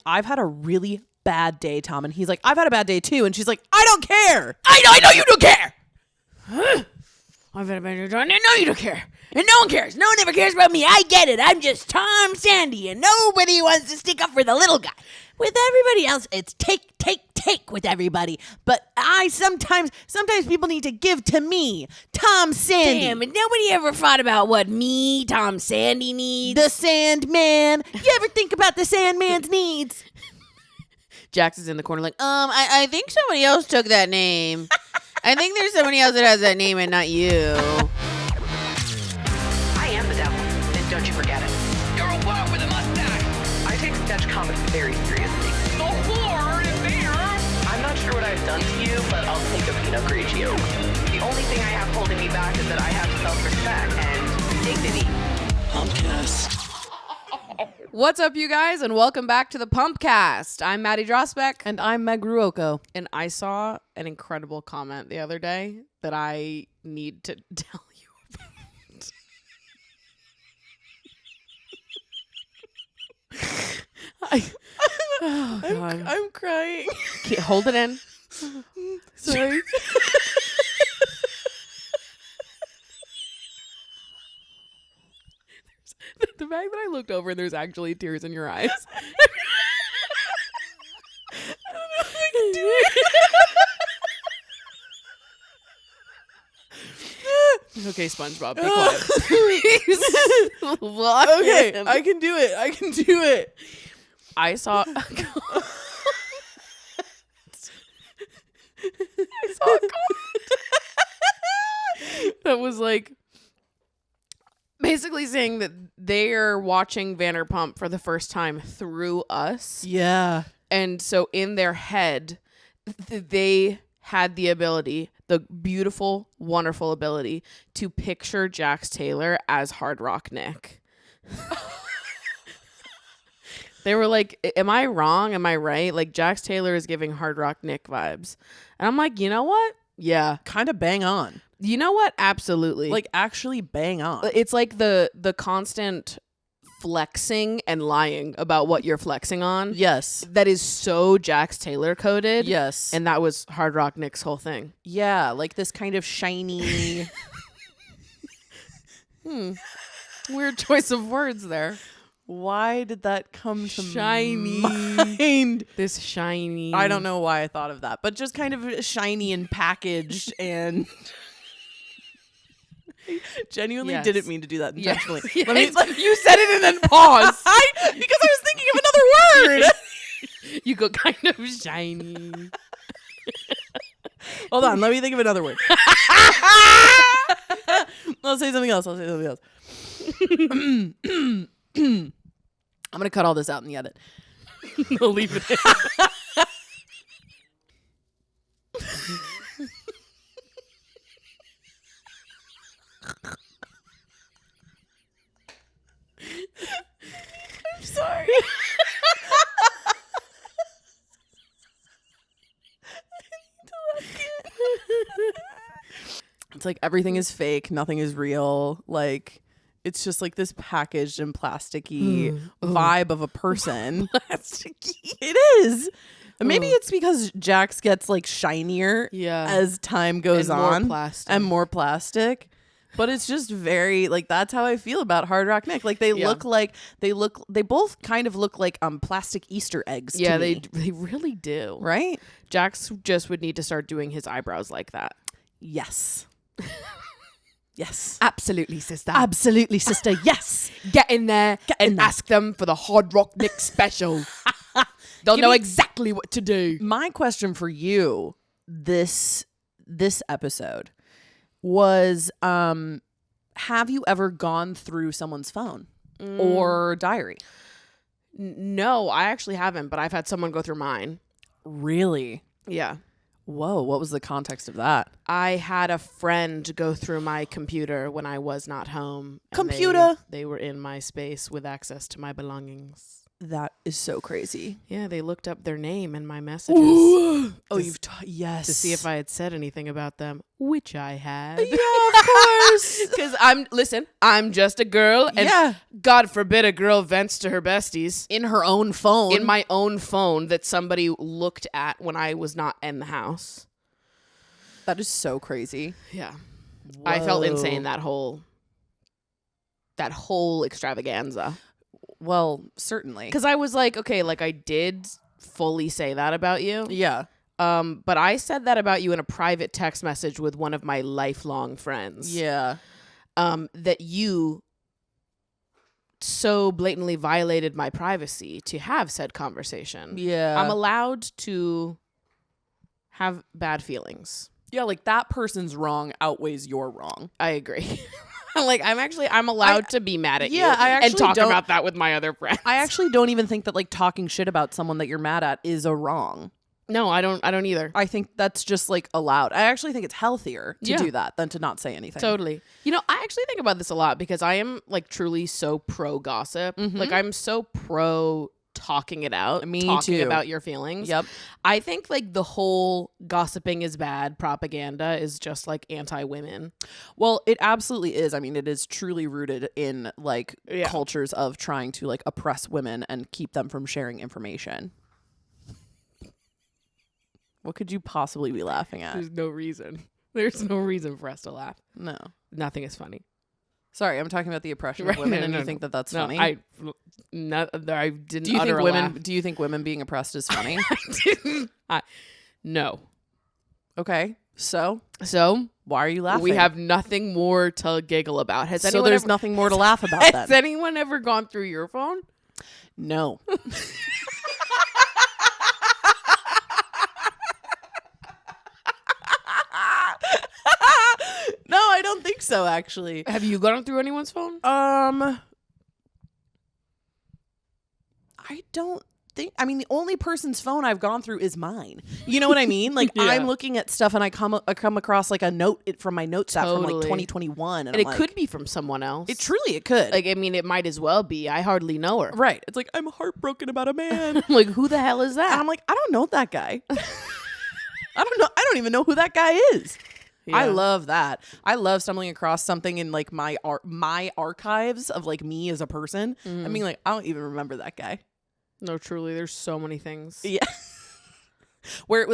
I've had a really bad day, Tom. And he's like, I've had a bad day too. And she's like, I don't care. I know you don't care. I've had a bad day. I know you don't care. And no one cares. No one ever cares about me. I get it. I'm just Tom Sandy, and nobody wants to stick up for the little guy. With everybody else, it's take with everybody. But sometimes people need to give to me, Tom Sandy. Damn, and nobody ever thought about what me, Tom Sandy, needs. The Sandman. You ever think about the Sandman's needs? Jax is in the corner like, I think somebody else took that name. I think there's somebody else that has that name and not you. Don't you forget it. You're a whore with a mustache. I take sketch comedy very seriously. The whore in there. I'm not sure what I've done to you, but I'll take a Pinot Grigio. The only thing I have holding me back is that I have self-respect and dignity. Pumpcast. What's up, you guys, and welcome back to the Pumpcast. I'm Maddie Drosbeck. And I'm Meg Ruocco. And I saw an incredible comment the other day that I need to tell you about. I'm crying. Hold it in. Sorry. The fact that I looked over and there's actually tears in your eyes. I don't know if I can do it. Okay, SpongeBob, be quiet. Please. Okay, I can do it. I saw a comment that was like basically saying that they're watching Vanderpump for the first time through us. Yeah. And so in their head, they had the ability, the beautiful, wonderful ability to picture Jax Taylor as Hard Rock Nick. They were like, am I wrong? Am I right? Like, Jax Taylor is giving Hard Rock Nick vibes. And I'm like, you know what? Yeah. Kind of bang on. You know what? Absolutely. Like, actually bang on. It's like the constant flexing and lying about what you're flexing on. Yes. That is so Jax Taylor coded. Yes. And that was Hard Rock Nick's whole thing. Yeah, like this kind of shiny... Weird choice of words there. Why did that come to shiny mind? This shiny. I don't know why I thought of that, but just kind of shiny and packaged and... Genuinely didn't mean to do that intentionally. Yes. Let me, you said it and then paused. because I was thinking of another word. You go kind of shiny. Hold on, let me think of another word. I'll say something else. I'm going to cut all this out in the edit. I'll leave it in. I'm sorry. It's like everything is fake, nothing is real. Like, it's just like this packaged and plasticky vibe of a person. Plasticky. It is. Maybe it's because Jax gets like shinier as time goes on. And more plastic. But it's just very like, that's how I feel about Hard Rock Nick. Like they both kind of look like plastic Easter eggs to me. They really do. Right? Jax just would need to start doing his eyebrows like that. Yes. Yes. Absolutely, sister. Absolutely, sister. Yes. Get in there and ask them for the Hard Rock Nick special. They'll know exactly what to do. My question for you this episode was, have you ever gone through someone's phone or diary? No, I actually haven't, but I've had someone go through mine. Really? Yeah. Whoa, what was the context of that? I had a friend go through my computer when I was not home. Computer? They were in my space with access to my belongings. That is so crazy. Yeah, they looked up their name in my messages. Yes. To see if I had said anything about them, which I had. Yeah, of course. Because I'm just a girl. And God forbid a girl vents to her besties. In her own phone. In my own phone that somebody looked at when I was not in the house. That is so crazy. Yeah. Whoa. I felt insane that whole extravaganza. Well, certainly. Because I was like, okay, like I did fully say that about you. Yeah. But I said that about you in a private text message with one of my lifelong friends. Yeah. That you so blatantly violated my privacy to have said conversation. Yeah. I'm allowed to have bad feelings. Yeah, like that person's wrong outweighs your wrong. I agree. I'm allowed to be mad at you. I actually and talk don't, about that with my other friends. I actually don't even think that like talking shit about someone that you're mad at is a wrong. No, I don't either. I think that's just like allowed. I actually think it's healthier to do that than to not say anything. Totally. You know, I actually think about this a lot because I am like truly so pro gossip. Mm-hmm. Like I'm so pro talking it out. Talking about your feelings. Yep. I think like the whole gossiping is bad propaganda is just like anti-women. Well, it absolutely is. I mean, it is truly rooted in like cultures of trying to like oppress women and keep them from sharing information. What could you possibly be laughing at? There's no reason. There's no reason for us to laugh. No. Nothing is funny. Sorry, I'm talking about the oppression of women, and you think that that's funny? I didn't. Do you think women being oppressed is funny? No. Okay, so why are you laughing? We have nothing more to giggle about. So there's nothing more to laugh about. Then has anyone ever gone through your phone? No. No, I don't think so, actually. Have you gone through anyone's phone? I don't think. I mean, the only person's phone I've gone through is mine. You know what I mean? Like, I'm looking at stuff and I come across like a note from my notes app from like 2021. And it could be from someone else. It could. Like, I mean, it might as well be. I hardly know her. Right. It's like, I'm heartbroken about a man. Like, who the hell is that? And I'm like, I don't know that guy. I don't know. I don't even know who that guy is. Yeah. I love that. I love stumbling across something in like my archives of like me as a person. I mean, like, I don't even remember that guy. No, truly, there's so many things. Yeah. Where I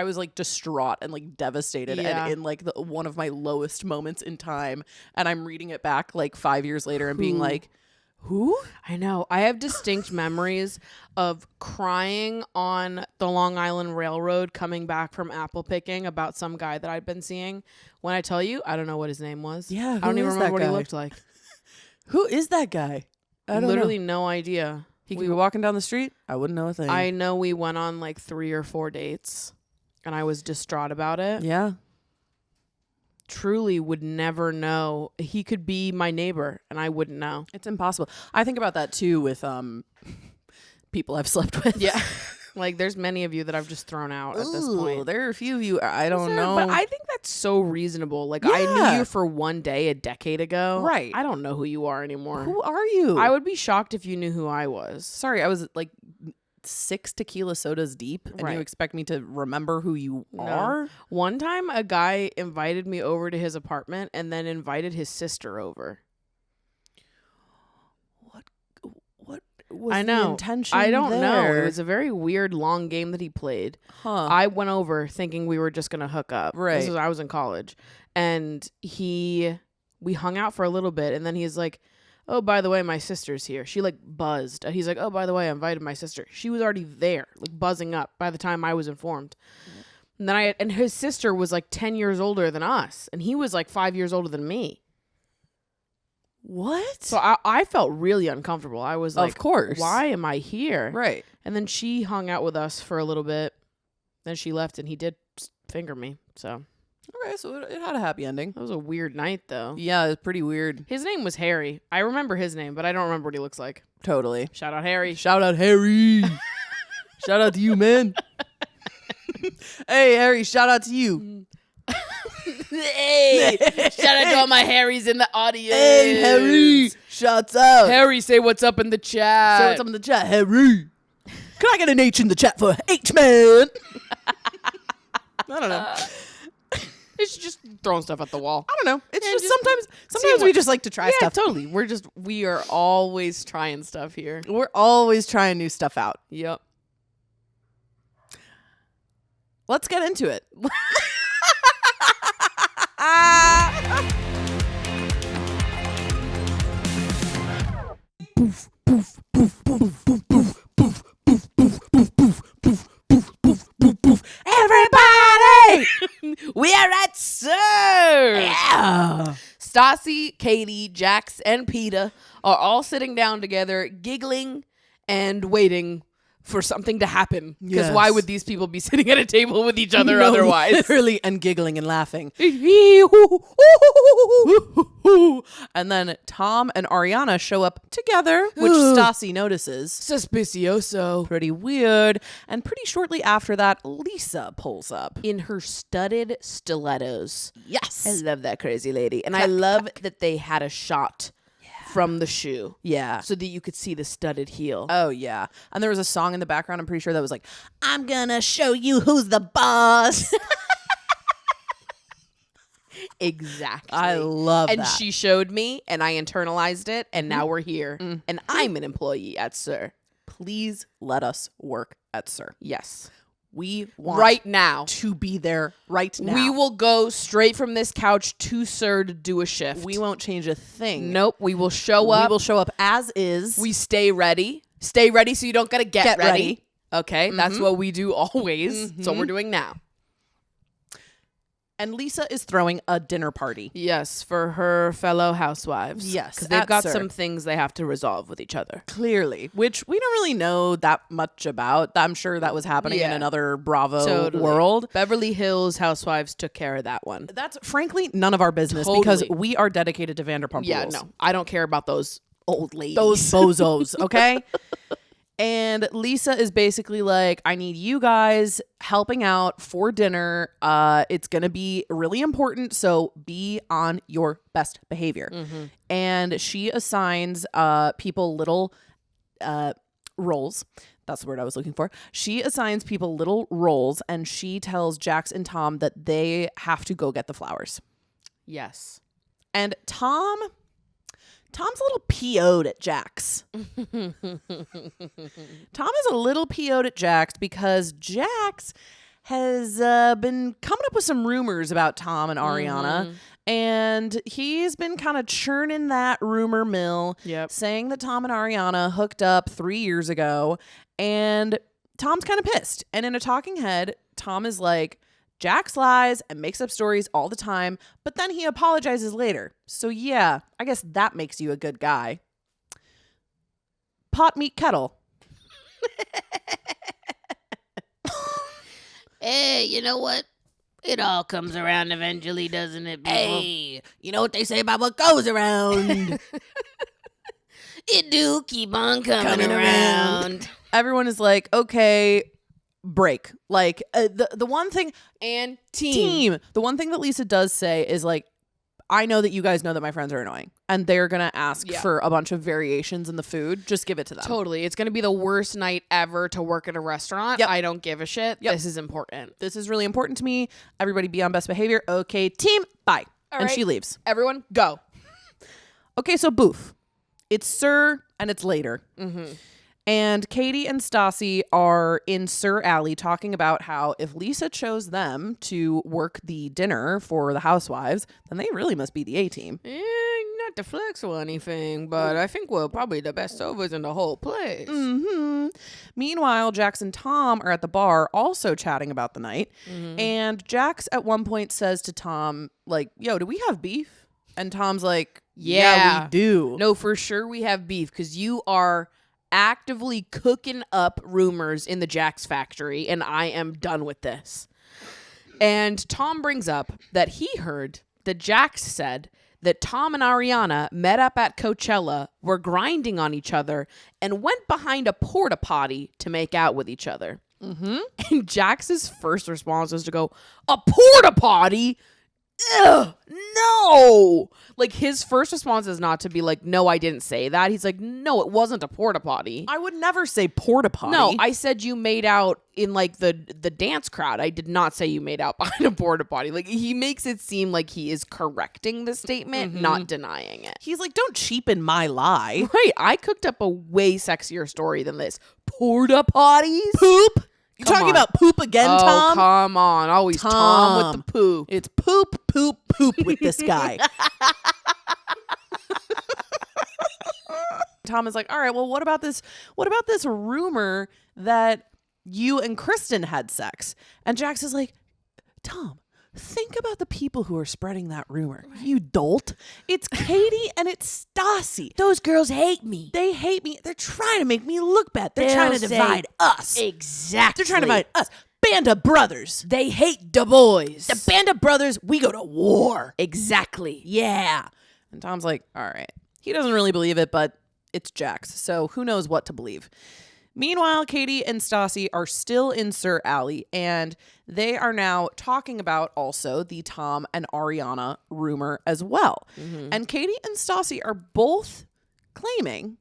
was like distraught and like devastated and in like one of my lowest moments in time. And I'm reading it back like 5 years later and being like, who? I know. I have distinct memories of crying on the Long Island Railroad coming back from apple picking about some guy that I'd been seeing. When I tell you, I don't know what his name was. Yeah, I don't even remember what he looked like. Who is that guy? I don't Literally know. No idea. He could be walking down the street. I wouldn't know a thing. I know we went on like 3 or 4 dates and I was distraught about it. Yeah. Truly would never know. He could be my neighbor and I wouldn't know. It's impossible. I think about that too with people I've slept with. Yeah. Like there's many of you that I've just thrown out at this point. There are a few of you I don't know. But I think that's so reasonable. Like I knew you for one day a decade ago. Right. I don't know who you are anymore. Who are you? I would be shocked if you knew who I was. Sorry, I was like 6 tequila sodas deep and you expect me to remember who you are? One time a guy invited me over to his apartment and then invited his sister over. What was I know. the intention I don't there? know. It was a very weird long game that he played. Huh. I went over thinking we were just going to hook up. Right. I was in college. And we hung out for a little bit and then he's like, oh, by the way, my sister's here. She like buzzed. And he's like, oh, by the way, I invited my sister. She was already there, like buzzing up by the time I was informed. And then and his sister was like 10 years older than us. And he was like 5 years older than me. What? So I felt really uncomfortable. I was like, of course. Why am I here? Right. And then she hung out with us for a little bit. Then she left and he did finger me. So. Okay, so it had a happy ending. That was a weird night, though. Yeah, it was pretty weird. His name was Harry. I remember his name, but I don't remember what he looks like. Totally. Shout out Harry. Shout out Harry. Shout out to you, man. Hey, Harry, shout out to you. Hey, shout out to all my Harrys in the audience. Hey, Harry. Shots out. Harry, say what's up in the chat. Say what's up in the chat, Harry. Can I get an H in the chat for H-Man? I don't know. It's just throwing stuff at the wall. I don't know. It's just sometimes we just like to try stuff. Totally. We are always trying stuff here. We're always trying new stuff out. Yep. Let's get into it. Poof, poof, poof, poof, poof, poof, poof, poof, poof, poof, poof, poof, poof, poof, poof, poof. Everybody! We are at Sir. Yeah. Stassi, Katie, Jax, and Peter are all sitting down together, giggling and waiting for something to happen. Because why would these people be sitting at a table with each other otherwise? Literally, and giggling and laughing. And then Tom and Ariana show up together, which Stassi notices. Suspicioso. Pretty weird. And pretty shortly after that, Lisa pulls up. In her studded stilettos. Yes. I love that crazy lady. And I love that they had a shot from the shoe. Yeah. So that you could see the studded heel. Oh, yeah. And there was a song in the background, I'm pretty sure, that was like, I'm gonna show you who's the boss. Exactly. I love that. And she showed me, and I internalized it, and now we're here. And I'm an employee at Sir. Please let us work at Sir. Yes. We want right now to be there right now. We will go straight from this couch to Sir to do a shift. We won't change a thing. Nope. We will show up. We will show up as is. We stay ready. Stay ready so you don't got to get ready. Okay. That's what we do always. So we're doing now. And Lisa is throwing a dinner party. Yes, for her fellow housewives. Yes, because they've got Sir. some things they have to resolve with each other. Clearly, which we don't really know that much about. I'm sure that was happening in another Bravo world. Beverly Hills Housewives took care of that one. That's frankly none of our business because we are dedicated to Vanderpump Rules. Yeah, no, I don't care about those old ladies. Those bozos, okay? And Lisa is basically like, I need you guys helping out for dinner. It's going to be really important, so be on your best behavior. And she assigns people little roles. That's the word I was looking for. She assigns people little roles, and she tells Jax and Tom that they have to go get the flowers. Yes. And Tom's a little PO'd at Jax. Tom is a little PO'd at Jax because Jax has been coming up with some rumors about Tom and Ariana. And he's been kind of churning that rumor mill, saying that Tom and Ariana hooked up 3 years ago. And Tom's kind of pissed. And in a talking head, Tom is like, Jax lies and makes up stories all the time, but then he apologizes later. So yeah, I guess that makes you a good guy. Pot, meet, kettle. Hey, you know what? It all comes around eventually, doesn't it, people? Hey, you know what they say about what goes around? It do keep on coming around. Everyone is like, okay, break. Like the one thing and team. The one thing that Lisa does say is like, I know that you guys know that my friends are annoying and they're going to ask for a bunch of variations in the food. Just give it to them. Totally. It's going to be the worst night ever to work at a restaurant. I don't give a shit. This is important. This is really important to me. Everybody be on best behavior. Okay, team, bye. All and right. she leaves. Everyone go. Okay, so boof. It's Sir and it's later. And Katie and Stassi are in Sir Alley talking about how if Lisa chose them to work the dinner for the housewives, then they really must be the A-team. Not to flex or anything, but I think we're probably the best overs in the whole place. Meanwhile, Jax and Tom are at the bar also chatting about the night. And Jax at one point says to Tom, like, yo, do we have beef? And Tom's like, yeah, we do. No, for sure we have beef because you are actively cooking up rumors in the Jax factory, and I am done with this. And Tom brings up that he heard that Jax said that Tom and Ariana met up at Coachella, were grinding on each other, and went behind a porta potty to make out with each other. And Jax's first response was to go, a porta potty? ugh, no. Like, his first response is not to be like, no, I didn't say that. He's like, no, it wasn't a porta potty. I would never say porta potty. No, I said you made out in like the dance crowd. I did not say you made out behind a porta potty. Like, he makes it seem like he is correcting the statement, not denying it. He's like, don't cheapen my lie. Right. I cooked up a way sexier story than this. Porta potties? Poop? You talking about poop again, Tom? Come on. Always Tom with the poop. It's poop, poop, poop with this guy. Tom is like, all right, well, what about this rumor that you and Kristen had sex? And Jax is like, Tom, think about the people who are spreading that rumor. You dolt. It's Katie and it's Stassi. Those girls hate me. They hate me. They're trying to make me look bad. They're trying to divide us. Exactly. They're trying to divide us. Band of brothers. They hate the boys. The band of brothers, we go to war. Exactly. Yeah. And Tom's like, all right. He doesn't really believe it, but it's Jax, so who knows what to believe. Meanwhile, Katie and Stassi are still in Sir Alley, and they are now talking about also the Tom and Ariana rumor as well. And Katie and Stassi are both claiming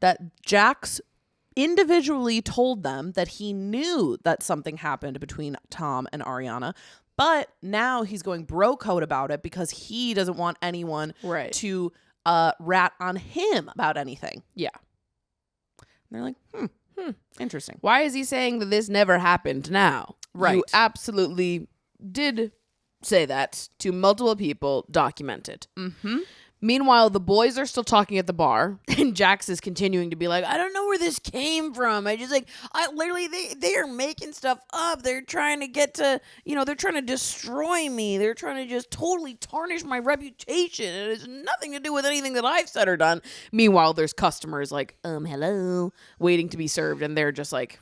that Jax individually told them that he knew that something happened between Tom and Ariana, but now he's going bro code about it because he doesn't want anyone to rat on him about anything. Yeah. And they're like, interesting. Why is he saying that this never happened now? Right. You absolutely did say that to multiple people, documented. Meanwhile, the boys are still talking at the bar, and Jax is continuing to be like, I don't know where this came from. I literally, they are making stuff up. They're trying to get to, they're trying to destroy me. They're trying to just totally tarnish my reputation. It has nothing to do with anything that I've said or done. Meanwhile, there's customers like, hello, waiting to be served, and they're just like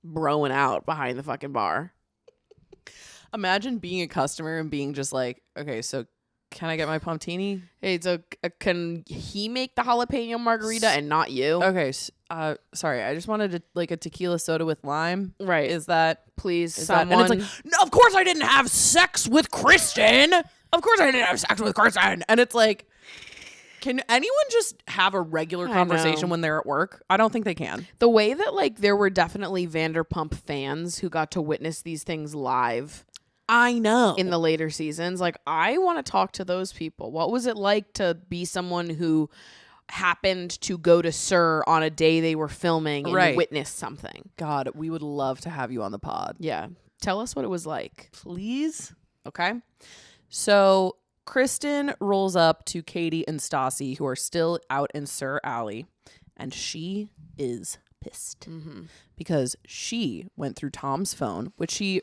broing out behind the fucking bar. Imagine being a customer and being just like, okay, so can I get my pumptini? Hey, so can he make the jalapeno margarita and not you? Okay, sorry, I just wanted a tequila soda with lime. Right. Is that, please, someone? And it's like, no, of course I didn't have sex with Kristen. Of course I didn't have sex with Kristen. And it's like, can anyone just have a regular conversation when they're at work? I don't think they can. The way that there were definitely Vanderpump fans who got to witness these things live. I know. In the later seasons. I want to talk to those people. What was it like to be someone who happened to go to Sir on a day they were filming and witness something? God, we would love to have you on the pod. Yeah. Tell us what it was like. Please. Okay. So Kristen rolls up to Katie and Stassi, who are still out in Sir Alley, and she is pissed because she went through Tom's phone, which she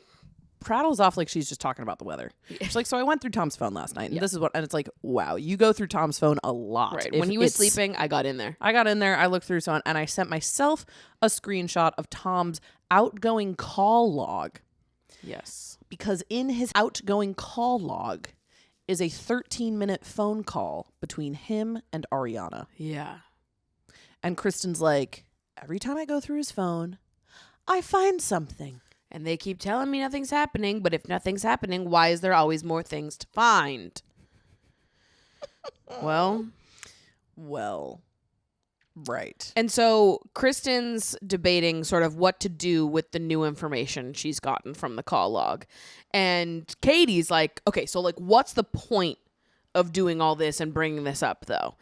prattles off like she's just talking about the weather. She's like, so I went through Tom's phone last night, and this is what, and it's like, wow, you go through Tom's phone a lot. Right. When he was sleeping, I got in there. I looked through so on, and I sent myself a screenshot of Tom's outgoing call log. Yes. Because in his outgoing call log is a 13-minute phone call between him and Ariana. Yeah. And Kristen's like, every time I go through his phone, I find something. And they keep telling me nothing's happening, but if nothing's happening, why is there always more things to find? Well, right. And so Kristen's debating sort of what to do with the new information she's gotten from the call log. And Katie's like, okay, so what's the point of doing all this and bringing this up, though?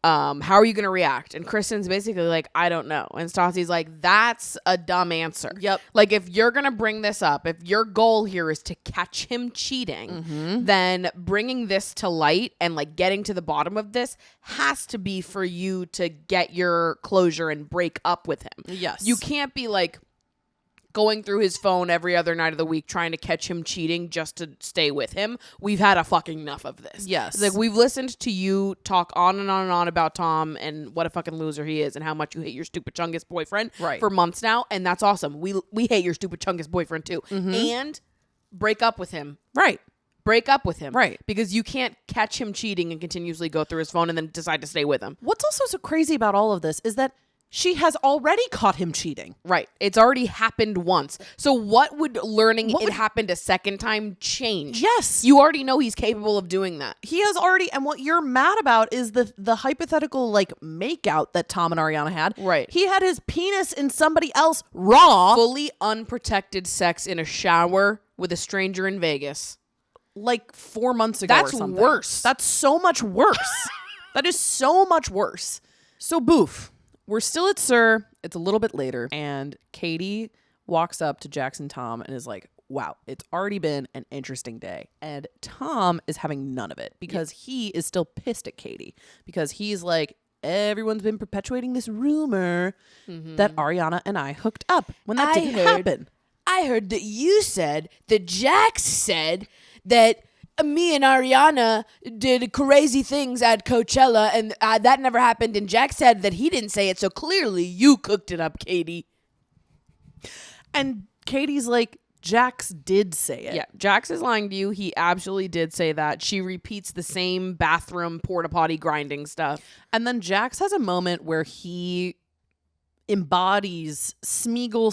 How are you going to react? And Kristen's basically like, I don't know. And Stassi's like, that's a dumb answer. Yep. If you're going to bring this up, if your goal here is to catch him cheating, then bringing this to light and getting to the bottom of this has to be for you to get your closure and break up with him. Yes. You can't be going through his phone every other night of the week trying to catch him cheating just to stay with him. We've had a fucking enough of this. Yes. We've listened to you talk on and on and on about Tom and what a fucking loser he is and how much you hate your stupid chungus boyfriend for months now, and that's awesome. We hate your stupid chungus boyfriend too. And break up with him. Right. Break up with him. Right. Because you can't catch him cheating and continuously go through his phone and then decide to stay with him. What's also so crazy about all of this is that She has already caught him cheating. Right. It's already happened once. So what would learning it happened a second time change? Yes. You already know he's capable of doing that. He has already, and what you're mad about is the hypothetical like makeout that Tom and Ariana had. Right. He had his penis in somebody else raw. Fully unprotected sex in a shower with a stranger in Vegas. Like 4 months ago That's or something. worse. That's so much worse. That is so much worse. So boof. We're still at Sir. It's a little bit later. And Katie walks up to Jax and Tom and is like, wow, it's already been an interesting day. And Tom is having none of it because he is still pissed at Katie. Because he's like, everyone's been perpetuating this rumor that Ariana and I hooked up when that didn't happen. I heard that you said that Jax said that me and Ariana did crazy things at Coachella, and that never happened. And Jax said that he didn't say it, so clearly you cooked it up, Katie. And Katie's like, Jax did say it. Yeah, Jax is lying to you. He absolutely did say that. She repeats the same bathroom porta potty grinding stuff. And then Jax has a moment where he embodies Smeagol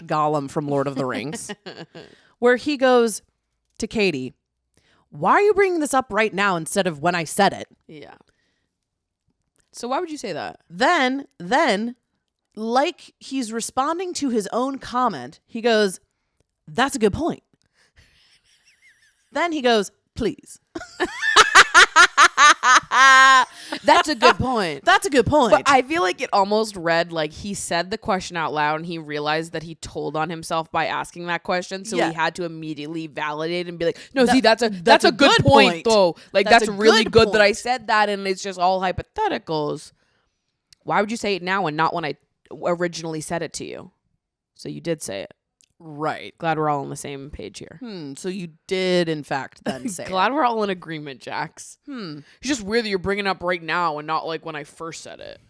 / Gollum from Lord of the Rings, where he goes to Katie, why are you bringing this up right now instead of when I said it? Yeah. So why would you say that? Then, like he's responding to his own comment, he goes, that's a good point. Then he goes, please. That's a good point. That's a good point. But I feel like it almost read like he said the question out loud and he realized that he told on himself by asking that question. So he had to immediately validate and be like, no, see, that's a good point though. Like that's really good that I said that and it's just all hypotheticals. Why would you say it now and not when I originally said it to you? So you did say it. Right. Glad we're all on the same page here. So you did, in fact, then say Glad we're all in agreement, Jax. It's just weird that you're bringing it up right now and not like when I first said it.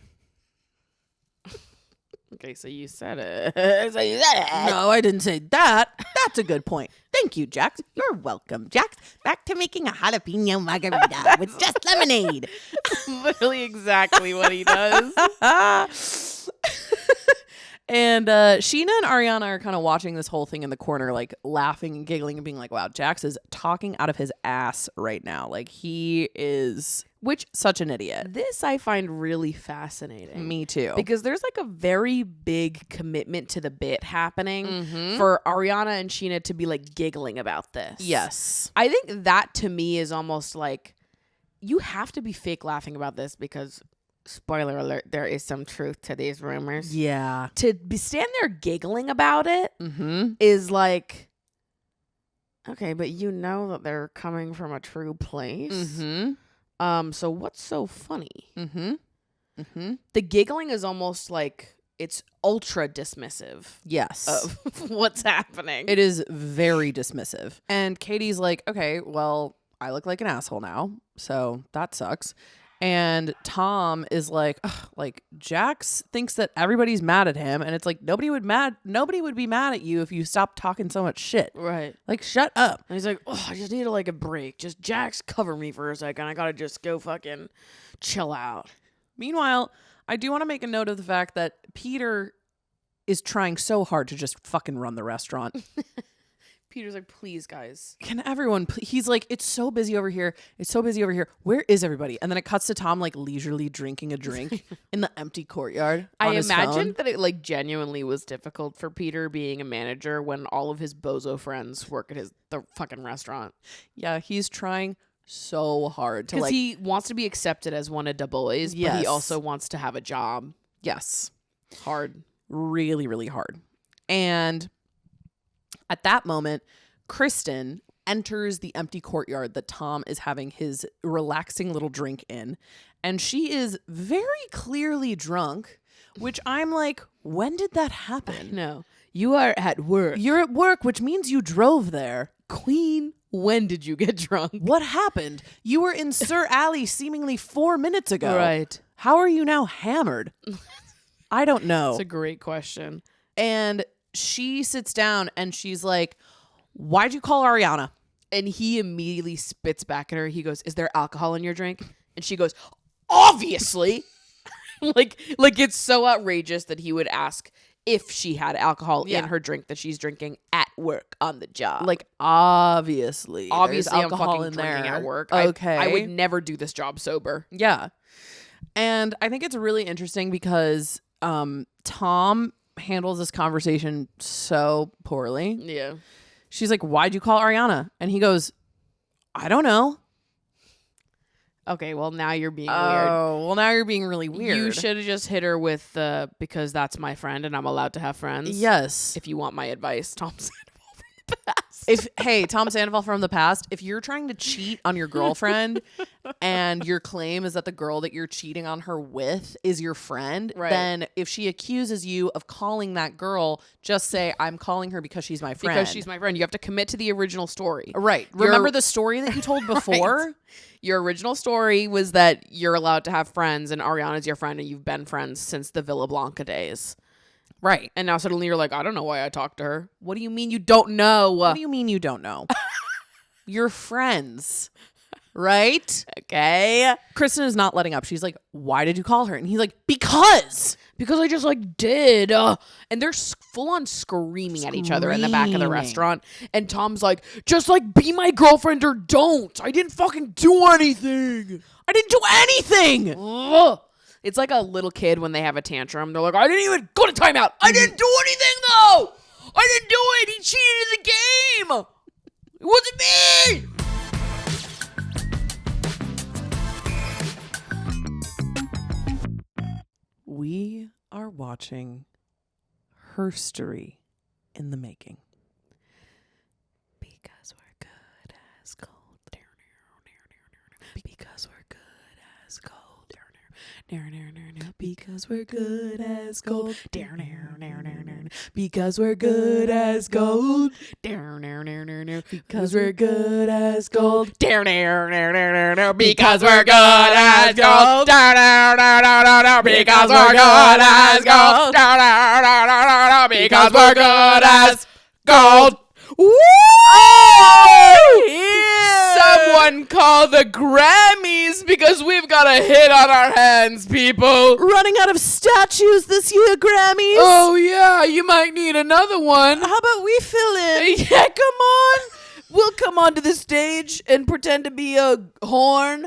Okay, so you said it. No, I didn't say that. That's a good point. Thank you, Jax. You're welcome, Jax. Back to making a jalapeno margarita with just lemonade. Literally exactly what he does. And Scheana and Ariana are kind of watching this whole thing in the corner, like laughing and giggling and being like, wow, Jax is talking out of his ass right now. Like he is such an idiot. This I find really fascinating. Me too. Because there's like a very big commitment to the bit happening for Ariana and Scheana to be like giggling about this. Yes. I think that to me is almost like you have to be fake laughing about this because spoiler alert, there is some truth to these rumors. Yeah. To stand there giggling about it is like, okay, but you know that they're coming from a true place. So what's so funny? The giggling is almost like it's ultra dismissive. Yes. Of what's happening. It is very dismissive. And Katie's like, okay, well, I look like an asshole now, so that sucks. And Tom is like Jax thinks that everybody's mad at him, and it's like nobody would be mad at you if you stopped talking so much shit. Right. Like, shut up. And he's like, oh, I just need like a break. Just Jax, cover me for a second. I gotta just go fucking chill out. Meanwhile, I do want to make a note of the fact that Peter is trying so hard to just fucking run the restaurant. Peter's like, please, guys. Can everyone he's like, it's so busy over here. It's so busy over here. Where is everybody? And then it cuts to Tom like leisurely drinking a drink in the empty courtyard. I imagine that it like genuinely was difficult for Peter being a manager when all of his bozo friends work at the fucking restaurant. Yeah, he's trying so hard to because he wants to be accepted as one of the boys, but he also wants to have a job. Yes. Hard. Really, really hard. And at that moment, Kristen enters the empty courtyard that Tom is having his relaxing little drink in. And she is very clearly drunk, which I'm like, when did that happen? No, you are at work. You're at work, which means you drove there. Queen, when did you get drunk? What happened? You were in Sir Alley seemingly 4 minutes ago. Right. How are you now hammered? I don't know. That's a great question. And she sits down and she's like, why'd you call Ariana? And he immediately spits back at her. He goes, is there alcohol in your drink? And she goes, obviously. like it's so outrageous that he would ask if she had alcohol in her drink that she's drinking at work on the job. Like, obviously alcohol I'm fucking in drinking there at work. Okay. I would never do this job sober. Yeah. And I think it's really interesting because Tom handles this conversation so poorly. Yeah. She's like, why'd you call Ariana? And he goes, I don't know. Okay, well, now you're being weird. Oh, well, now you're being really weird. You should have just hit her with because that's my friend and I'm allowed to have friends. Yes. If you want my advice, Tom Sandoval from the past. Tom Sandoval from the past, if you're trying to cheat on your girlfriend and your claim is that the girl that you're cheating on her with is your friend, then if she accuses you of calling that girl, just say, I'm calling her because she's my friend. Because she's my friend. You have to commit to the original story. Right. Remember the story that you told before? Right. Your original story was that you're allowed to have friends and Ariana's your friend and you've been friends since the Villa Blanca days. Right. And now suddenly you're like, I don't know why I talked to her. What do you mean you don't know? What do you mean you don't know? You're friends. Right? Okay. Kristen is not letting up. She's like, why did you call her? And he's like, because I just did. And they're full on screaming at each other in the back of the restaurant. And Tom's like, just be my girlfriend or don't. I didn't fucking do anything. I didn't do anything. Ugh. It's like a little kid when they have a tantrum. They're like, I didn't even go to timeout. I didn't do anything though. I didn't do it. He cheated in the game. It wasn't me. We are watching Herstory in the making. Because we're good as gold. Because we're good as gold. Because we're good as gold. Because we're good as gold. Because we're good as gold. Because we're good as gold. Because we're good as gold. Because we're good as gold. Woo! Someone call the Grammys because we've got a hit on our hands, people. Running out of statues this year, Grammys. Oh, yeah, you might need another one. How about we fill in? Yeah, come on. We'll come onto the stage and pretend to be a horn.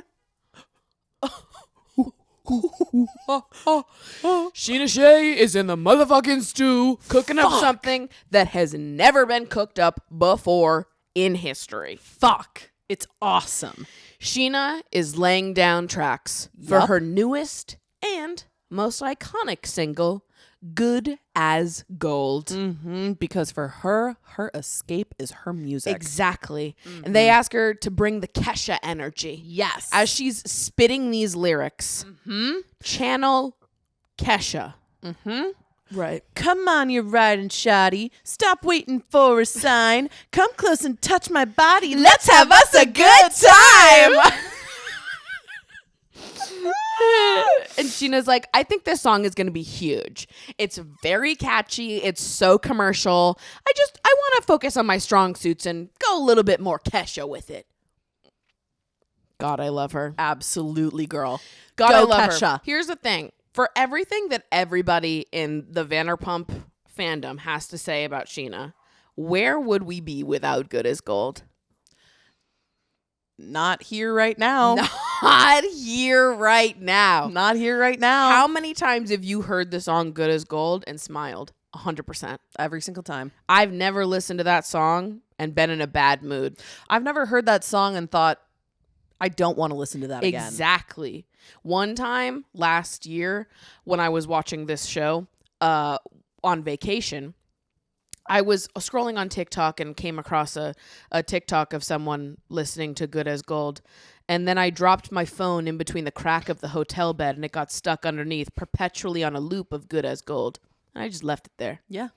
Scheana Shay is in the motherfucking stew cooking up something that has never been cooked up before in history. Fuck. It's awesome. Scheana is laying down tracks for her newest and most iconic single, Good as Gold. Mm-hmm, because for her escape is her music. Exactly. Mm-hmm. And they ask her to bring the Kesha energy. Yes. As she's spitting these lyrics, channel Kesha. Mm-hmm. Right. Come on, you're riding shoddy. Stop waiting for a sign. Come close and touch my body. Let's have us a good time. And Scheana's like, I think this song is going to be huge. It's very catchy. It's so commercial. I want to focus on my strong suits and go a little bit more Kesha with it. God, I love her. Absolutely, girl. God, Go I love Kesha. her. Here's the thing. For everything that everybody in the Vanderpump fandom has to say about Scheana, where would we be without Good as Gold? Not here right now. Not here right now. Not here right now. How many times have you heard the song Good as Gold and smiled? 100%. Every single time. I've never listened to that song and been in a bad mood. I've never heard that song and thought, I don't want to listen to that again. Exactly. One time last year when I was watching this show on vacation, I was scrolling on TikTok and came across a TikTok of someone listening to Good as Gold. And then I dropped my phone in between the crack of the hotel bed and it got stuck underneath perpetually on a loop of Good as Gold. And I just left it there. Yeah.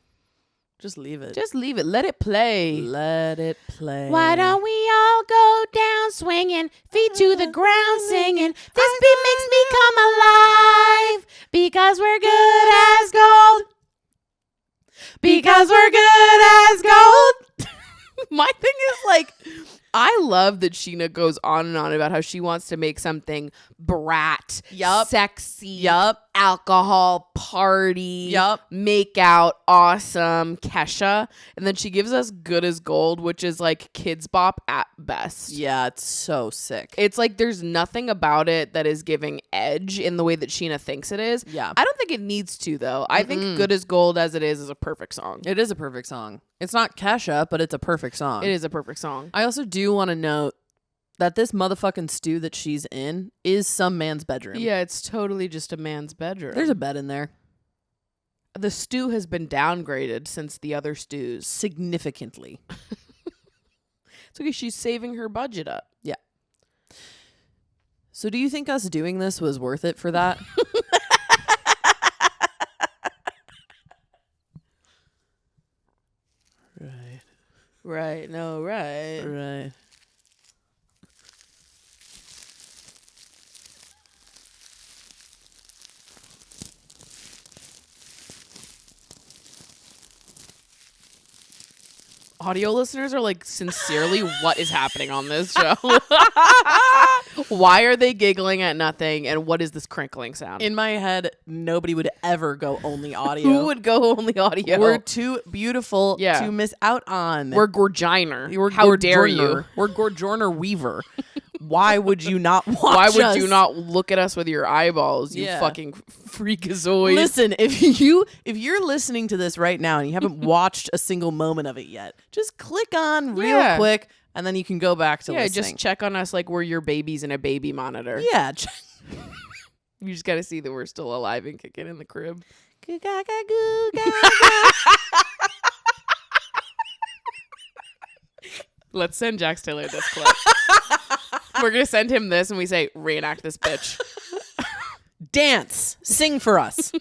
Just leave it. Just leave it. Let it play. Let it play. Why don't we all go down swinging, feet to the ground singing? This beat makes me come alive because we're good as gold. Because we're good as gold. My thing is I love that Scheana goes on and on about how she wants to make something brat, sexy, alcohol, party, make out, awesome, Kesha. And then she gives us Good as Gold, which is like kids bop at best. Yeah, it's so sick. It's like there's nothing about it that is giving edge in the way that Scheana thinks it is. Yeah. I don't think it needs to, though. I think Good as Gold as it is a perfect song. It is a perfect song. It's not Kesha, but it's a perfect song. It is a perfect song. I also do want to note that this motherfucking stew that she's in is some man's bedroom. Yeah, it's totally just a man's bedroom. There's a bed in there. The stew has been downgraded since the other stews. Significantly. It's okay. She's saving her budget up. Yeah. So do you think us doing this was worth it for that? Right. No, right. Right. Audio listeners are like, sincerely, what is happening on this show? Why are they giggling at nothing? And what is this crinkling sound? In my head, nobody would ever go only audio. Who would go only audio? We're too beautiful to miss out on. We're Gorginer. How dare you? We're Gorjorner Weaver. Why would you not watch Why would us? you not look at us with your eyeballs, you fucking freakazoid? Listen, if you're listening to this right now and you haven't watched a single moment of it yet, just click on real quick and then you can go back to listening. Just check on us like we're your babies in a baby monitor. Yeah. You just got to see that we're still alive and kicking in the crib. Let's send Jax Taylor this clip. We're going to send him this and we say, reenact this bitch. Dance. Sing for us.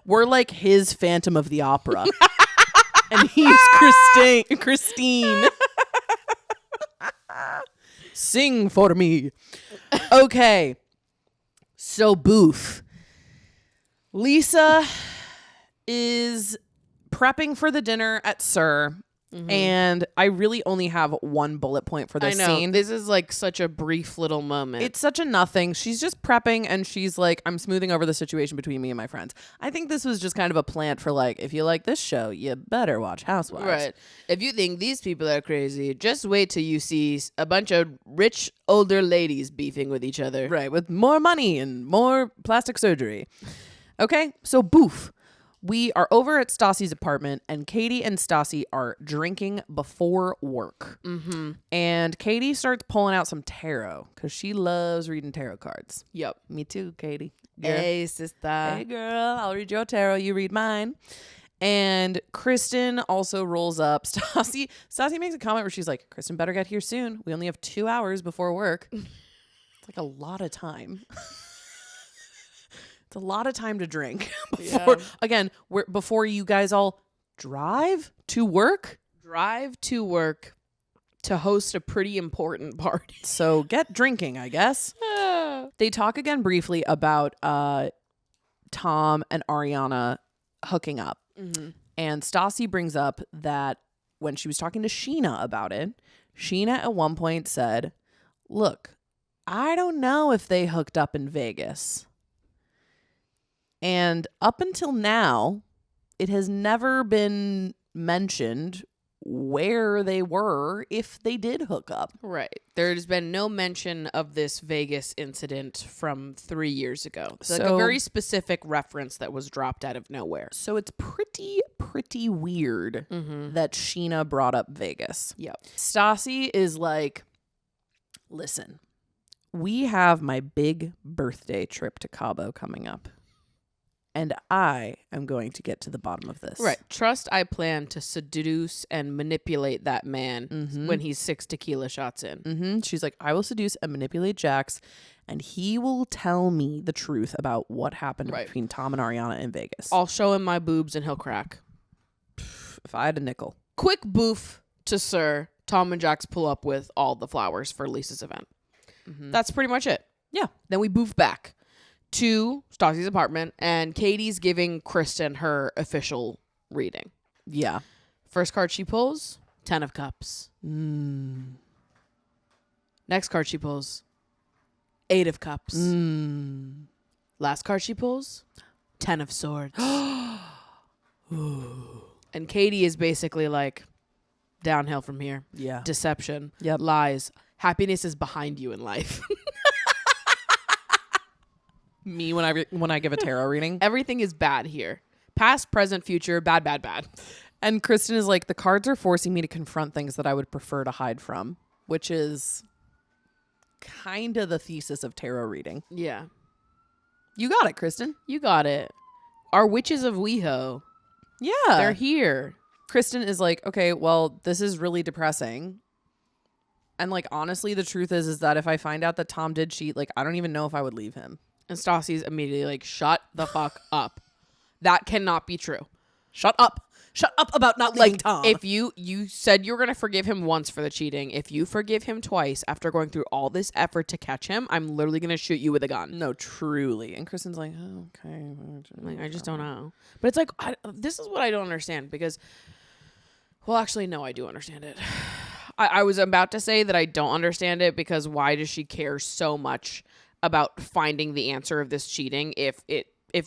We're like his Phantom of the Opera. And he's Christine. Sing for me. Okay. So Boof. Lisa is prepping for the dinner at Sir. Mm-hmm. And I really only have one bullet point for this scene. This is like such a brief little moment. It's such a nothing. She's just prepping and she's like, I'm smoothing over the situation between me and my friends. I think this was just kind of a plant for like, if you like this show, you better watch Housewives. Right. If you think these people are crazy, just wait till you see a bunch of rich older ladies beefing with each other. Right. With more money and more plastic surgery. Okay. So Boof. We are over at Stassi's apartment, and Katie and Stassi are drinking before work. Mm-hmm. And Katie starts pulling out some tarot because she loves reading tarot cards. Yep. Me too, Katie. Girl. Hey, sister. Hey, girl. I'll read your tarot. You read mine. And Kristen also rolls up. Stassi makes a comment where she's like, Kristen better get here soon. We only have 2 hours before work. It's like a lot of time. It's a lot of time to drink before you guys all drive to work. Drive to work to host a pretty important party. So get drinking, I guess. They talk again briefly about Tom and Ariana hooking up. Mm-hmm. And Stassi brings up that when she was talking to Scheana about it, Scheana at one point said, look, I don't know if they hooked up in Vegas. And up until now, it has never been mentioned where they were if they did hook up. Right. There's been no mention of this Vegas incident from 3 years ago. So like a very specific reference that was dropped out of nowhere. So it's pretty weird that Scheana brought up Vegas. Yep. Stassi is like, listen, we have my big birthday trip to Cabo coming up. And I am going to get to the bottom of this. Right. Trust I plan to seduce and manipulate that man when he's 6 tequila shots in. Mm-hmm. She's like, I will seduce and manipulate Jax, and he will tell me the truth about what happened between Tom and Ariana in Vegas. I'll show him my boobs and he'll crack. If I had a nickel. Quick boof to Sir. Tom and Jax pull up with all the flowers for Lisa's event. Mm-hmm. That's pretty much it. Yeah. Then we boof back to Stassi's apartment, and Katie's giving Kristen her official reading. Yeah. First card she pulls, 10 of Cups. Next card she pulls, 8 of Cups. Last card she pulls, 10 of Swords. And Katie is basically like, downhill from here. Yeah. Deception. Yep. Lies. Happiness is behind you in life. Me when I give a tarot reading. Everything is bad here. Past, present, future, bad, bad, bad. And Kristen is like, the cards are forcing me to confront things that I would prefer to hide from, which is kind of the thesis of tarot reading. Yeah. You got it, Kristen. You got it. Our witches of WeHo. Yeah. They're here. Kristen is like, okay, well, this is really depressing. And like, honestly, the truth is that if I find out that Tom did cheat, like, I don't even know if I would leave him. And Stassi's immediately like, shut the fuck up. That cannot be true. Shut up. Shut up about not leaving Tom. If you said you were going to forgive him once for the cheating, if you forgive him twice after going through all this effort to catch him, I'm literally going to shoot you with a gun. No, truly. And Kristen's like, oh, okay. Like, I just don't know. But it's like, this is what I don't understand because, well, actually, no, I do understand it. I was about to say that I don't understand it because why does she care so much about finding the answer of this cheating if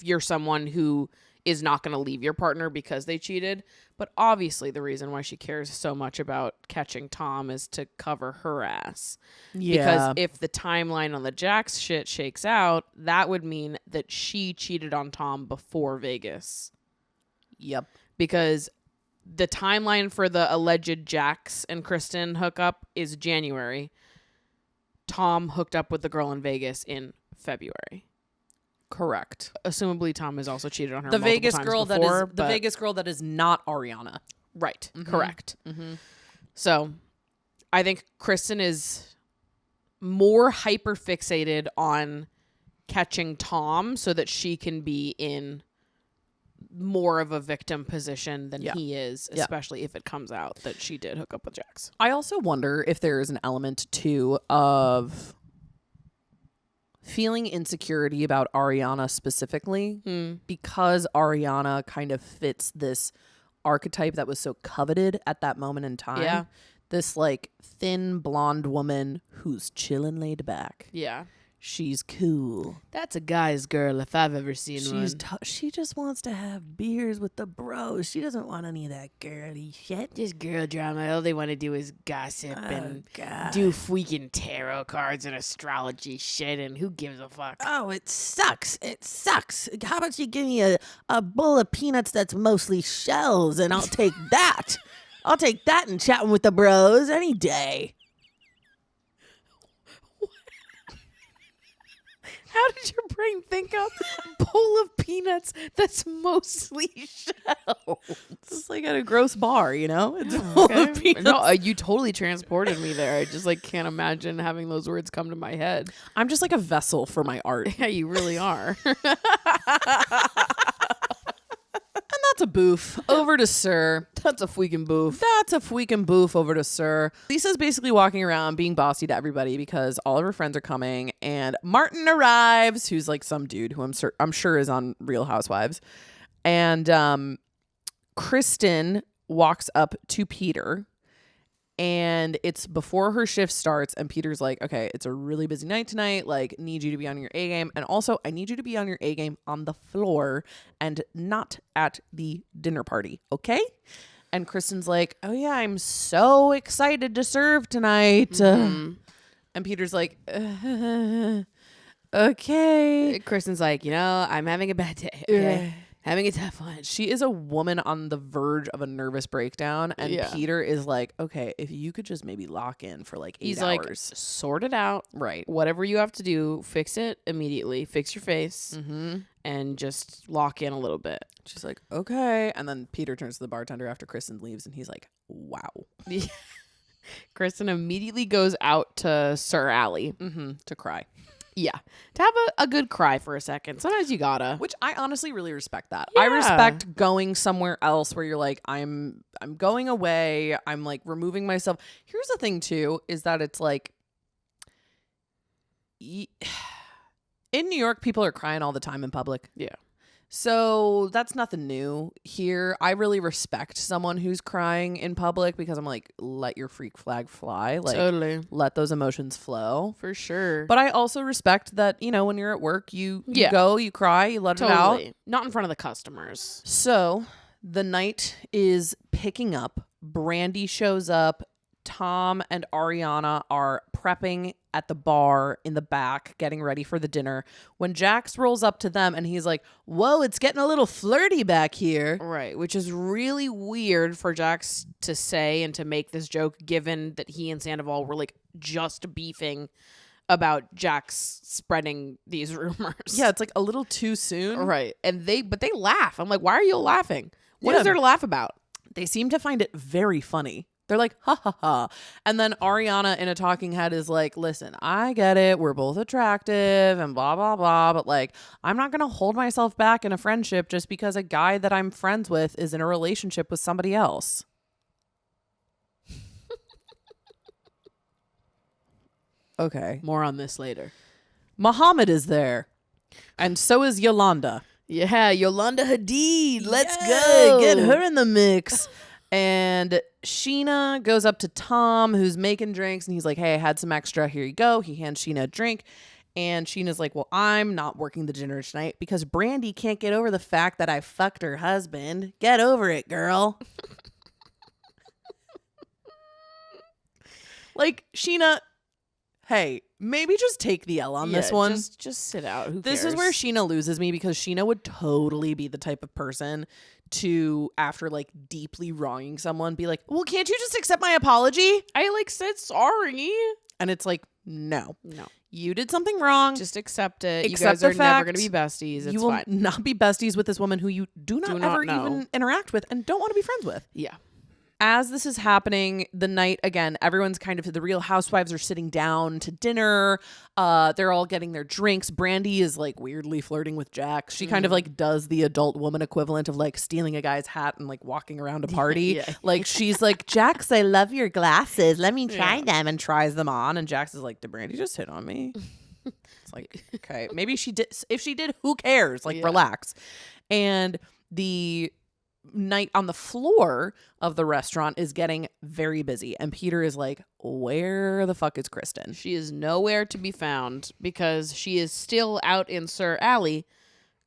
you're someone who is not going to leave your partner because they cheated? But obviously the reason why she cares so much about catching Tom is to cover her ass. Yeah. Because if the timeline on the Jax shit shakes out, that would mean that she cheated on Tom before Vegas. Yep. Because the timeline for the alleged Jax and Kristen hookup is January. Tom hooked up with the girl in Vegas in February. Correct. Assumably, Tom has also cheated on her. The Vegas times girl before, the Vegas girl that is not Ariana. Right. Mm-hmm. Correct. Mm-hmm. So, I think Kristen is more hyper fixated on catching Tom so that she can be in more of a victim position than he is, especially if it comes out that she did hook up with Jax. I also wonder if there is an element too of feeling insecurity about Ariana specifically because Ariana kind of fits this archetype that was so coveted at that moment in time. Yeah. This like thin blonde woman who's chilling laid back. Yeah. She's cool. That's a guy's girl if I've ever seen one. She just wants to have beers with the bros. She doesn't want any of that girly shit. Just girl drama. All they want to do is gossip and do freaking tarot cards and astrology shit. And who gives a fuck? Oh, it sucks. It sucks. How about you give me a bowl of peanuts that's mostly shells and I'll take that. I'll take that and chatting with the bros any day. How did your brain think of a bowl of peanuts that's mostly shells? It's like at a gross bar, you know? It's okay. No, you totally transported me there. I just like can't imagine having those words come to my head. I'm just like a vessel for my art. Yeah, you really are. And that's a boof. Over to Sir. That's a freaking boof. That's a freaking boof over to Sir. Lisa's basically walking around being bossy to everybody because all of her friends are coming. And Martin arrives, who's like some dude who I'm sure is on Real Housewives. And Kristen walks up to Peter. And it's before her shift starts. And Peter's like, okay, it's a really busy night tonight. Like, need you to be on your A game. And also, I need you to be on your A game on the floor and not at the dinner party. Okay? And Kristen's like, oh, yeah, I'm so excited to serve tonight. Mm-hmm. And Peter's like, okay. Kristen's like, I'm having a bad day. Okay? Having a tough one. She is a woman on the verge of a nervous breakdown. And Peter is like, okay, if you could just maybe lock in for like 8 hours. He's like, sort it out. Right. Whatever you have to do, fix it immediately. Fix your face. Mm-hmm. And just lock in a little bit. She's like, okay. And then Peter turns to the bartender after Kristen leaves. And he's like, wow. Kristen immediately goes out to Sir Alley to cry. Yeah. To have a good cry for a second. Sometimes you gotta. Which I honestly really respect that. Yeah. I respect going somewhere else where you're like, I'm going away. I'm like removing myself. Here's the thing too, is that it's like in New York, people are crying all the time in public. Yeah. So that's nothing new here. I really respect someone who's crying in public because I'm like, let your freak flag fly. Like, totally. Let those emotions flow. For sure. But I also respect that, when you're at work, you go, you cry, you let it out. Not in front of the customers. So the night is picking up. Brandy shows up. Tom and Ariana are prepping at the bar in the back, getting ready for the dinner, when Jax rolls up to them and he's like, whoa, it's getting a little flirty back here. Right, which is really weird for Jax to say and to make this joke, given that he and Sandoval were like just beefing about Jax spreading these rumors. Yeah, it's like a little too soon. Right, and they laugh. I'm like, why are you laughing? What is there to laugh about? They seem to find it very funny. They're like, ha ha ha. And then Ariana in a talking head is like, listen, I get it. We're both attractive and blah, blah, blah. But like, I'm not going to hold myself back in a friendship just because a guy that I'm friends with is in a relationship with somebody else. Okay. More on this later. Muhammad is there. And so is Yolanda. Yeah, Yolanda Hadid. Let's go. Get her in the mix. And Scheana goes up to Tom, who's making drinks, and he's like, hey, I had some extra. Here you go. He hands Scheana a drink. And Sheena's like, well, I'm not working the dinner tonight because Brandy can't get over the fact that I fucked her husband. Get over it, girl. Like, Scheana, hey, maybe just take the L on this one. Just sit out. Who This cares? is where Scheana loses me because Scheana would totally be the type of person to, after like deeply wronging someone, be like, well, can't you just accept my apology? I like said sorry. And it's like, no. You did something wrong. Just accept it. Accept you guys the are never fact going to be besties. It's you will fine. not be besties with this woman who you do not ever know. even interact with and don't want to be friends with. Yeah. As this is happening, the night, again, everyone's kind of, the real housewives are sitting down to dinner. They're all getting their drinks. Brandy is like weirdly flirting with Jax. She kind of like does the adult woman equivalent of like stealing a guy's hat and like walking around a party. Like she's like, Jax, I love your glasses. Let me try them, and tries them on. And Jax is like, did Brandy just hit on me? It's like, okay, maybe she did. If she did, who cares? Like, relax. And the night on the floor of the restaurant is getting very busy, and Peter is like, where the fuck is Kristen? She is nowhere to be found because she is still out in Sir Alley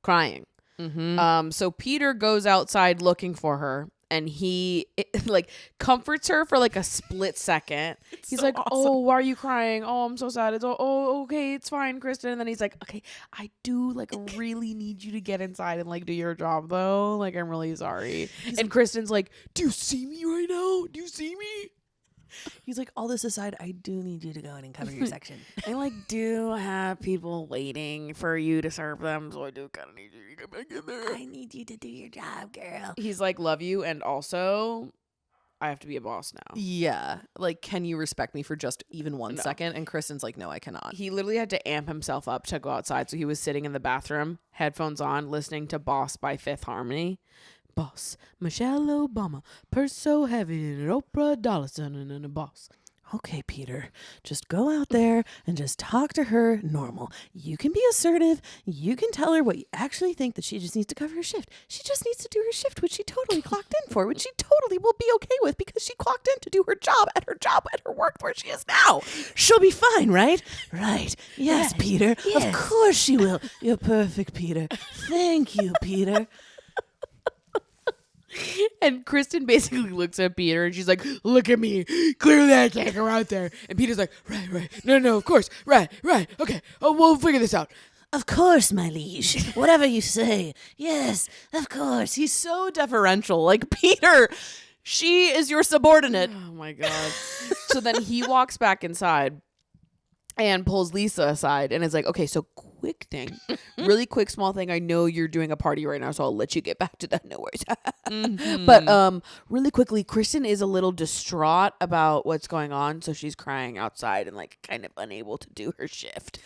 crying. So Peter goes outside looking for her, and he like comforts her for like a split second. He's so like, awesome. Oh, why are you crying? Oh, I'm so sad. It's okay, it's fine, Kristen. And then he's like, okay, I do like really need you to get inside and like do your job though. Like, I'm really sorry. And Kristen's like, do you see me right now? Do you see me? He's like, all this aside, I do need you to go in and cover your section. I like do have people waiting for you to serve them, so I do kind of need you to come back in there. I need you to do your job, girl. He's like, love you, and also I have to be a boss now. Yeah. Like, can you respect me for just even one second? And Kristen's like, no, I cannot. He literally had to amp himself up to go outside, so he was sitting in the bathroom, headphones on, listening to Boss by Fifth Harmony. Boss, Michelle Obama, purse so heavy, and Oprah Dollison, and a boss. Okay, Peter, just go out there and just talk to her normal. You can be assertive. You can tell her what you actually think, that she just needs to cover her shift. She just needs to do her shift, which she totally clocked in for, which she totally will be okay with because she clocked in to do her job at her work where she is now. She'll be fine, right? Right. Yes, right. Peter. Yes. Of course she will. You're perfect, Peter. Thank you, Peter. And Kristen basically looks at Peter and she's like, look at me. Clearly I can't go out there. And Peter's like, right. No, of course. Right. Okay. Oh, we'll figure this out. Of course, my liege. Whatever you say. Yes, of course. He's so deferential. Like, Peter, she is your subordinate. Oh, my God. So then he walks back inside and pulls Lisa aside and is like, okay, so quick thing. Really quick, small thing. I know you're doing a party right now, so I'll let you get back to that. No worries. But really quickly, Kristen is a little distraught about what's going on, so she's crying outside and like kind of unable to do her shift.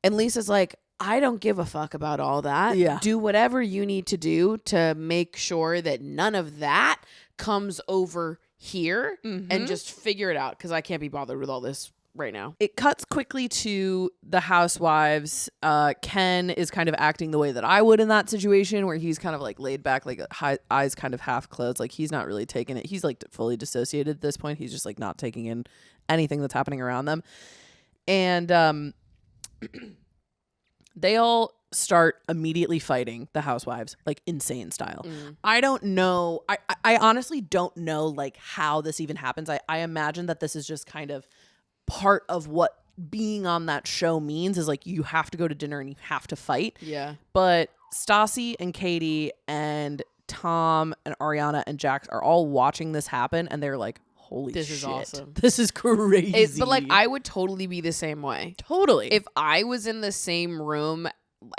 And Lisa's like, I don't give a fuck about all that. Yeah. Do whatever you need to do to make sure that none of that comes over here and just figure it out, because I can't be bothered with all this right now. It cuts quickly to the housewives. Ken is kind of acting the way that I would in that situation, where he's kind of like laid back, like eyes kind of half closed. Like he's not really taking it. He's like fully dissociated at this point. He's just like not taking in anything that's happening around them. And they all start immediately fighting the housewives, like insane style. I don't know. I honestly don't know like how this even happens. I imagine that this is just kind of part of what being on that show means, is like you have to go to dinner and you have to fight. Yeah. But Stassi and Katie and Tom and Ariana and Jax are all watching this happen, and they're like, holy shit. This is awesome. This is crazy. But like I would totally be the same way. Totally. If I was in the same room,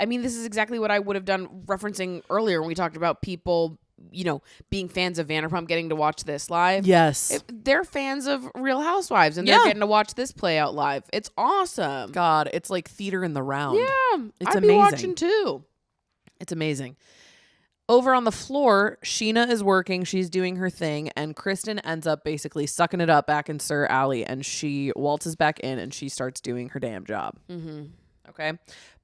I mean, this is exactly what I would have done, referencing earlier when we talked about people, you know, being fans of Vanderpump, getting to watch this live. Yes. If they're fans of Real Housewives and they're getting to watch this play out live. It's awesome. God, it's like theater in the round. Yeah. It's I'd amazing. be watching too. It's amazing. Over on the floor, Scheana is working. She's doing her thing. And Kristen ends up basically sucking it up back in Sir Alley. And she waltzes back in and she starts doing her damn job. Okay.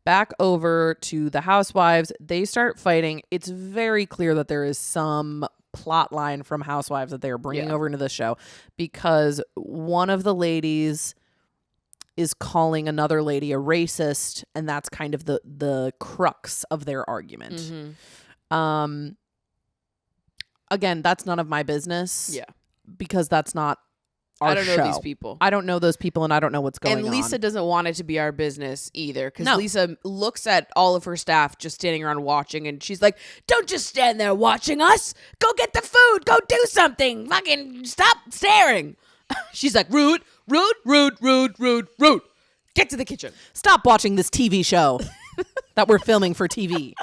Back over to the housewives. They start fighting. It's very clear that there is some plot line from Housewives that they are bringing over into the show, because one of the ladies is calling another lady a racist. And that's kind of the crux of their argument. Again, that's none of my business. Yeah. Because that's not our I don't know show. these people. I don't know those people, and I don't know what's going on. And Lisa doesn't want it to be our business either, because No. Lisa looks at all of her staff just standing around watching, and she's like, don't just stand there watching us. Go get the food. Go do something. Fucking stop staring. She's like, rude, rude, rude, rude, rude, rude. Get to the kitchen. Stop watching this TV show that we're filming for TV.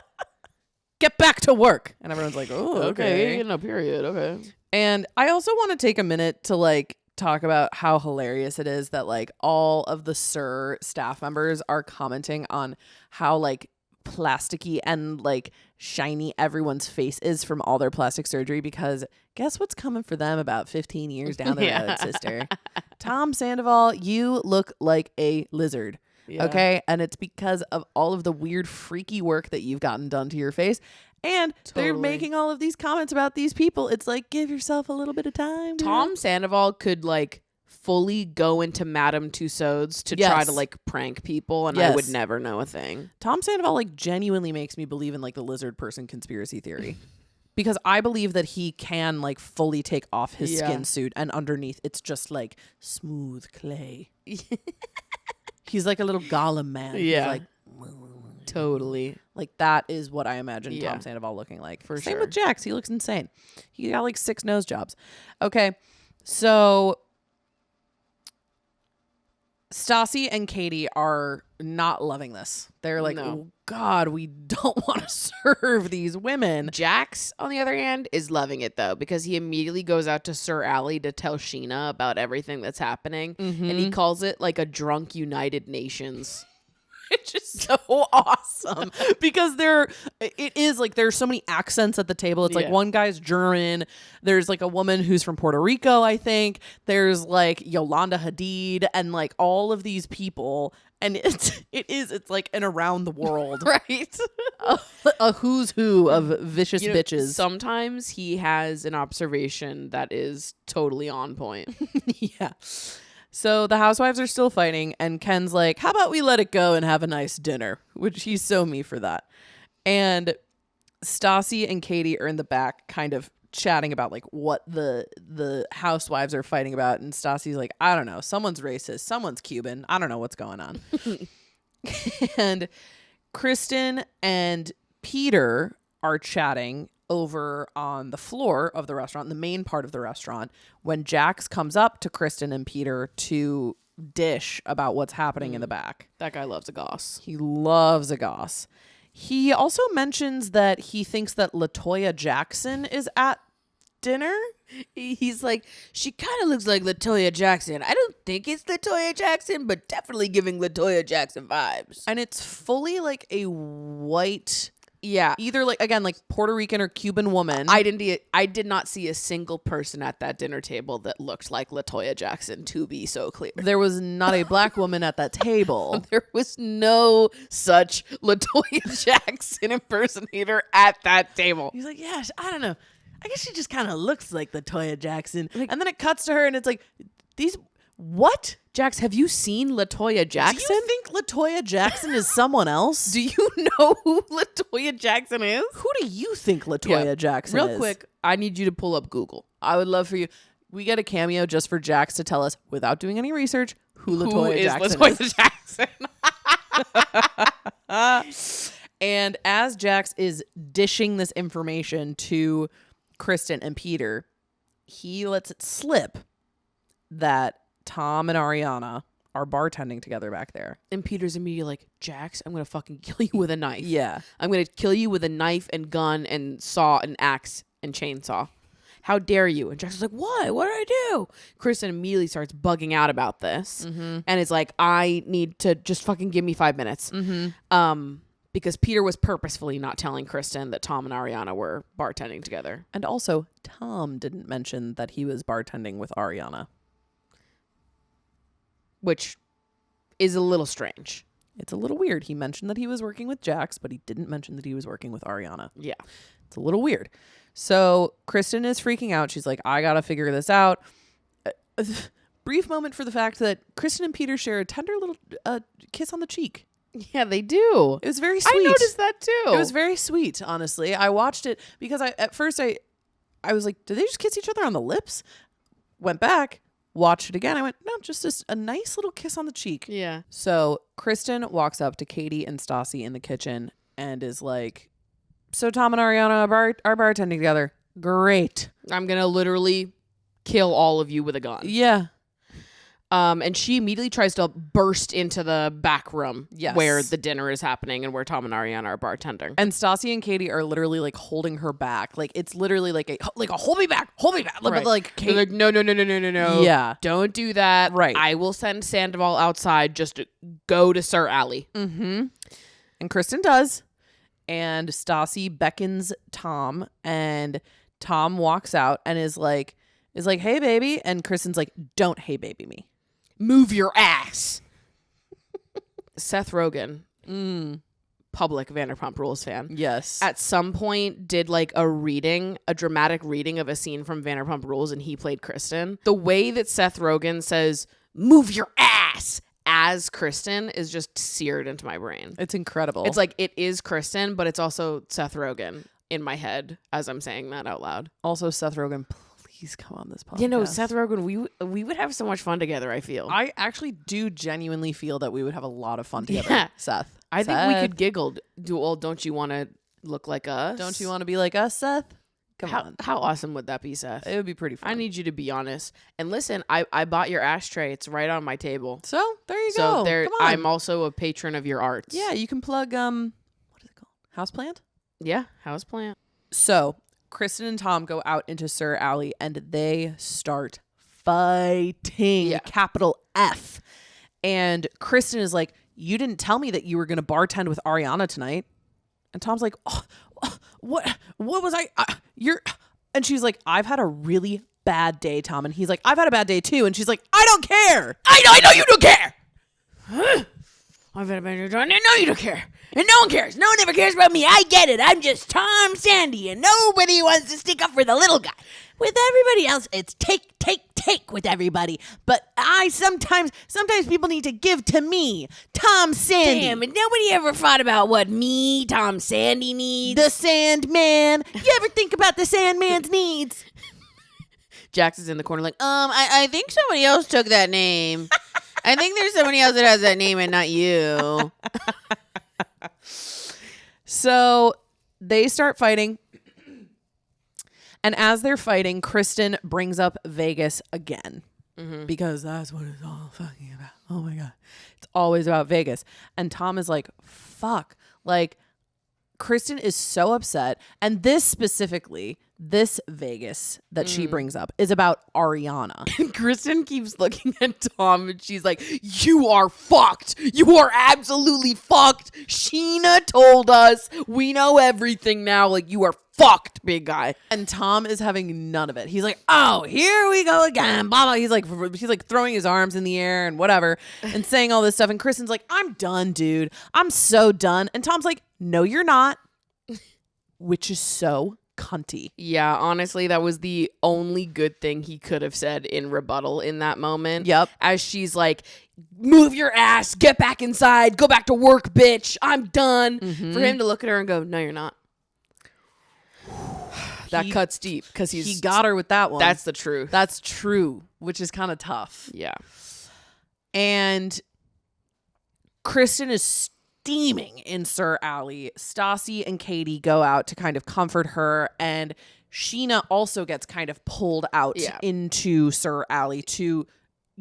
Get back to work. And everyone's like, oh, okay. No, period. Okay. And I also want to take a minute to like talk about how hilarious it is that like all of the Sir staff members are commenting on how like plasticky and like shiny everyone's face is from all their plastic surgery, because guess what's coming for them about 15 years down the road, sister? Tom Sandoval, you look like a lizard. Yeah. Okay. And it's because of all of the weird, freaky work that you've gotten done to your face. And they're making all of these comments about these people. It's like, give yourself a little bit of time. Tom Sandoval could like fully go into Madame Tussauds to try to like prank people, and I would never know a thing. Tom Sandoval like genuinely makes me believe in like the lizard person conspiracy theory. Because I believe that he can like fully take off his skin suit, and underneath it's just like smooth clay. He's like a little Gollum man. Yeah. He's like, totally. Like that is what I imagine Tom Sandoval looking like. For Same sure. with Jax. He looks insane. He got like 6 nose jobs. Okay. So Stassi and Katie are not loving this. They're like, oh God, we don't want to serve these women. Jax, on the other hand, is loving it though, because he immediately goes out to Sir Alley to tell Scheana about everything that's happening. And he calls it like a drunk United Nations. It's just so awesome because it is like there's so many accents at the table. It's like one guy's German. There's like a woman who's from Puerto Rico, I think. There's like Yolanda Hadid and like all of these people. And it's like an around the world. Right. a who's who of vicious bitches. Sometimes he has an observation that is totally on point. Yeah. So the housewives are still fighting, and Ken's like, how about we let it go and have a nice dinner? Which he's so me for that. And Stassi and Katie are in the back kind of chatting about like what the housewives are fighting about. And Stassi's like, I don't know. Someone's racist. Someone's Cuban. I don't know what's going on. And Kristen and Peter are chatting over on the floor of the restaurant, the main part of the restaurant, when Jax comes up to Kristen and Peter to dish about what's happening in the back. That guy loves a goss. He loves a goss. He also mentions that he thinks that LaToya Jackson is at dinner. He's like, she kind of looks like LaToya Jackson. I don't think it's LaToya Jackson, but definitely giving LaToya Jackson vibes. And it's fully like a white Yeah. Either like, again, like Puerto Rican or Cuban woman. I did not see a single person at that dinner table that looked like LaToya Jackson, to be so clear. There was not a black woman at that table. There was no such LaToya Jackson impersonator at that table. He's like, yeah, I don't know. I guess she just kind of looks like LaToya Jackson. And then it cuts to her and it's like, what? Jax, have you seen LaToya Jackson? Do you think LaToya Jackson is someone else? Do you know who LaToya Jackson is? Who do you think LaToya Jackson is? Real quick, I need you to pull up Google. I would love for you. We get a cameo just for Jax to tell us, without doing any research, who LaToya Jackson is. LaToya Jackson. And as Jax is dishing this information to Kristen and Peter, he lets it slip that Tom and Ariana are bartending together back there. And Peter's immediately like, Jax, I'm going to fucking kill you with a knife. Yeah. I'm going to kill you with a knife and gun and saw and axe and chainsaw. How dare you? And Jax is like, what? What did I do? Kristen immediately starts bugging out about this. And is like, I need to just fucking give me 5 minutes. Because Peter was purposefully not telling Kristen that Tom and Ariana were bartending together. And also, Tom didn't mention that he was bartending with Ariana. Which is a little strange. It's a little weird. He mentioned that he was working with Jax, but he didn't mention that he was working with Ariana. Yeah. It's a little weird. So Kristen is freaking out. She's like, I got to figure this out. Brief moment for the fact that Kristen and Peter share a tender little kiss on the cheek. Yeah, they do. It was very sweet. I noticed that too. It was very sweet, honestly. I watched it because at first I was like, did they just kiss each other on the lips? Went back, watched it again. I went, no, just a nice little kiss on the cheek. Yeah. So Kristen walks up to Katie and Stassi in the kitchen and is like, so Tom and Ariana are bartending together. Great. I'm going to literally kill all of you with a gun. Yeah. And she immediately tries to burst into the back room where the dinner is happening and where Tom and Ariana are bartending. And Stassi and Katie are literally like holding her back. Like it's literally like a hold me back. Right. But like Katie, like no. Yeah. Don't do that. Right. I will send Sandoval outside. Just go to Sir Alley. And Kristen does. And Stassi beckons Tom and Tom walks out and is like, hey baby. And Kristen's like, don't hey baby me. Move your ass. Seth Rogen, public Vanderpump Rules fan. Yes. At some point did like a dramatic reading of a scene from Vanderpump Rules and he played Kristen. The way that Seth Rogen says, move your ass as Kristen is just seared into my brain. It's incredible. It's like it is Kristen, but it's also Seth Rogen in my head as I'm saying that out loud. Also Seth Rogen, please come on this podcast. You know, Seth Rogen, we would have so much fun together, I feel. I actually do genuinely feel that we would have a lot of fun together. Yeah. Seth. I think we could giggle. Don't you want to look like us? Don't you want to be like us, Seth? Come on. How awesome would that be, Seth? It would be pretty fun. I need you to be honest. And listen, I bought your ashtray. It's right on my table. So there you go. Come on. I'm also a patron of your arts. Yeah, you can plug what is it called? Houseplant? Yeah, houseplant. So Kristen and Tom go out into Sir Alley and they start fighting. Yeah. Capital F. And Kristen is like, you didn't tell me that you were going to bartend with Ariana tonight. And Tom's like, what was I? And she's like, I've had a really bad day, Tom. And he's like, I've had a bad day too. And she's like, I don't care. I know you don't care. I've had a bad day. I know you don't care. And no one cares. No one ever cares about me. I get it. I'm just Tom Sandy, and nobody wants to stick up for the little guy. With everybody else, it's take with everybody. But sometimes people need to give to me, Tom Sandy. Damn, and nobody ever thought about what me, Tom Sandy, needs. The Sandman. You ever think about the Sandman's needs? Jax is in the corner like, I think somebody else took that name. I think there's somebody else that has that name and not you. So they start fighting. And as they're fighting, Kristen brings up Vegas again. Because that's what it's all fucking about. Oh my God. It's always about Vegas. And Tom is like, fuck. Like, Kristen is so upset. And this specifically, this Vegas that she brings up is about Ariana. And Kristen keeps looking at Tom and she's like, you are fucked. You are absolutely fucked. Scheana told us. We know everything now. Like, you are fucked, big guy. And Tom is having none of it. He's like, oh, here we go again. Blah, blah. He's like throwing his arms in the air and whatever and saying all this stuff. And Kristen's like, I'm done, dude. I'm so done. And Tom's like, no, you're not. Which is so cunty. Yeah, honestly, that was the only good thing he could have said in rebuttal in that moment. Yep. As she's like, move your ass, get back inside, go back to work, bitch. I'm done. For him to look at her and go, no, you're not. That cuts deep because he got her with that one. That's the truth. That's true, which is kind of tough. Yeah. And Kristen is steaming in Sir Alley. Stassi and Katie go out to kind of comfort her, and Scheana also gets kind of pulled out into Sir Alley to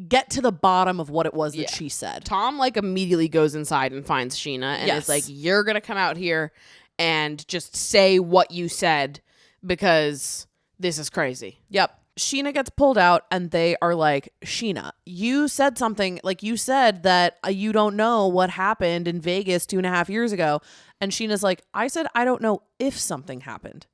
get to the bottom of what it was that she said. Tom like immediately goes inside and finds Scheana and is like, you're gonna come out here and just say what you said because this is crazy. Yep. Scheana gets pulled out and they are like, Scheana, you said something, like you said that you don't know what happened in Vegas 2.5 years ago. And Sheena's like, I said I don't know if something happened.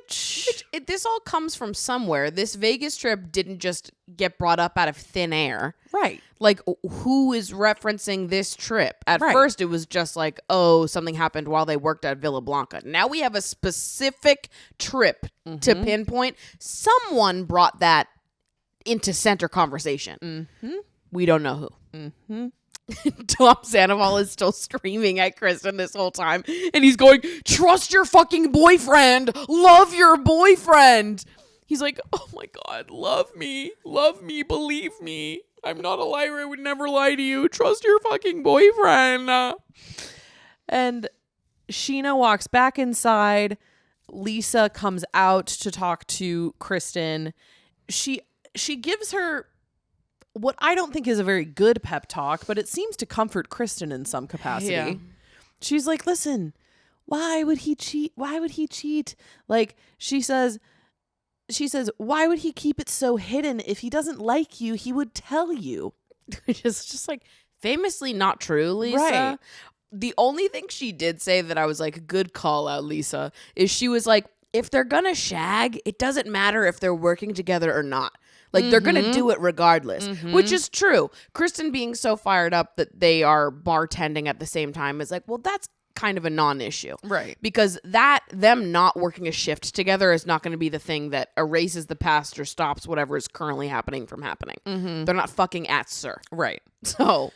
This all comes from somewhere. This Vegas trip didn't just get brought up out of thin air. Right. Like, who is referencing this trip? At first, it was just like, oh, something happened while they worked at Villa Blanca. Now we have a specific trip to pinpoint. Someone brought that into center conversation. We don't know who. Tom Sandoval is still screaming at Kristen this whole time. And he's going, trust your fucking boyfriend. Love your boyfriend. He's like, oh my God, love me, believe me. I'm not a liar. I would never lie to you. Trust your fucking boyfriend. And Scheana walks back inside. Lisa comes out to talk to Kristen. She gives her what I don't think is a very good pep talk, but it seems to comfort Kristen in some capacity. Yeah. She's like, listen, why would he cheat? Why would he cheat? Like, she says, why would he keep it so hidden? If he doesn't like you, he would tell you. Which is just like famously not true, Lisa. Right. The only thing she did say that I was like, good call out, Lisa, is she was like, if they're gonna shag, it doesn't matter if they're working together or not. Like, they're going to do it regardless, which is true. Kristen being so fired up that they are bartending at the same time is like, well, that's kind of a non-issue. Right. Because them not working a shift together is not going to be the thing that erases the past or stops whatever is currently happening from happening. They're not fucking at Sir. Right. So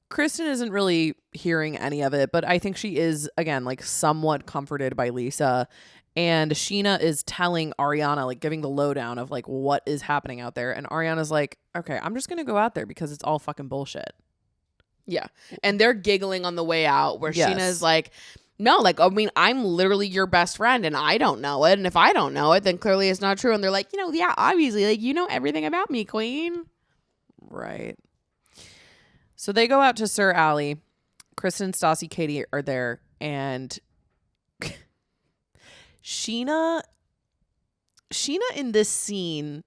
Kristen isn't really hearing any of it, but I think she is, again, like somewhat comforted by Lisa. And Scheana is telling Ariana, like giving the lowdown of like what is happening out there. And Ariana's like, okay, I'm just going to go out there because it's all fucking bullshit. Yeah. And they're giggling on the way out where Scheana's like, no, like, I mean, I'm literally your best friend and I don't know it. And if I don't know it, then clearly it's not true. And they're like, yeah, obviously, like, you know everything about me, queen. Right. So they go out to Sir Alley. Kristen, Stassi, Katie are there. And Scheana in this scene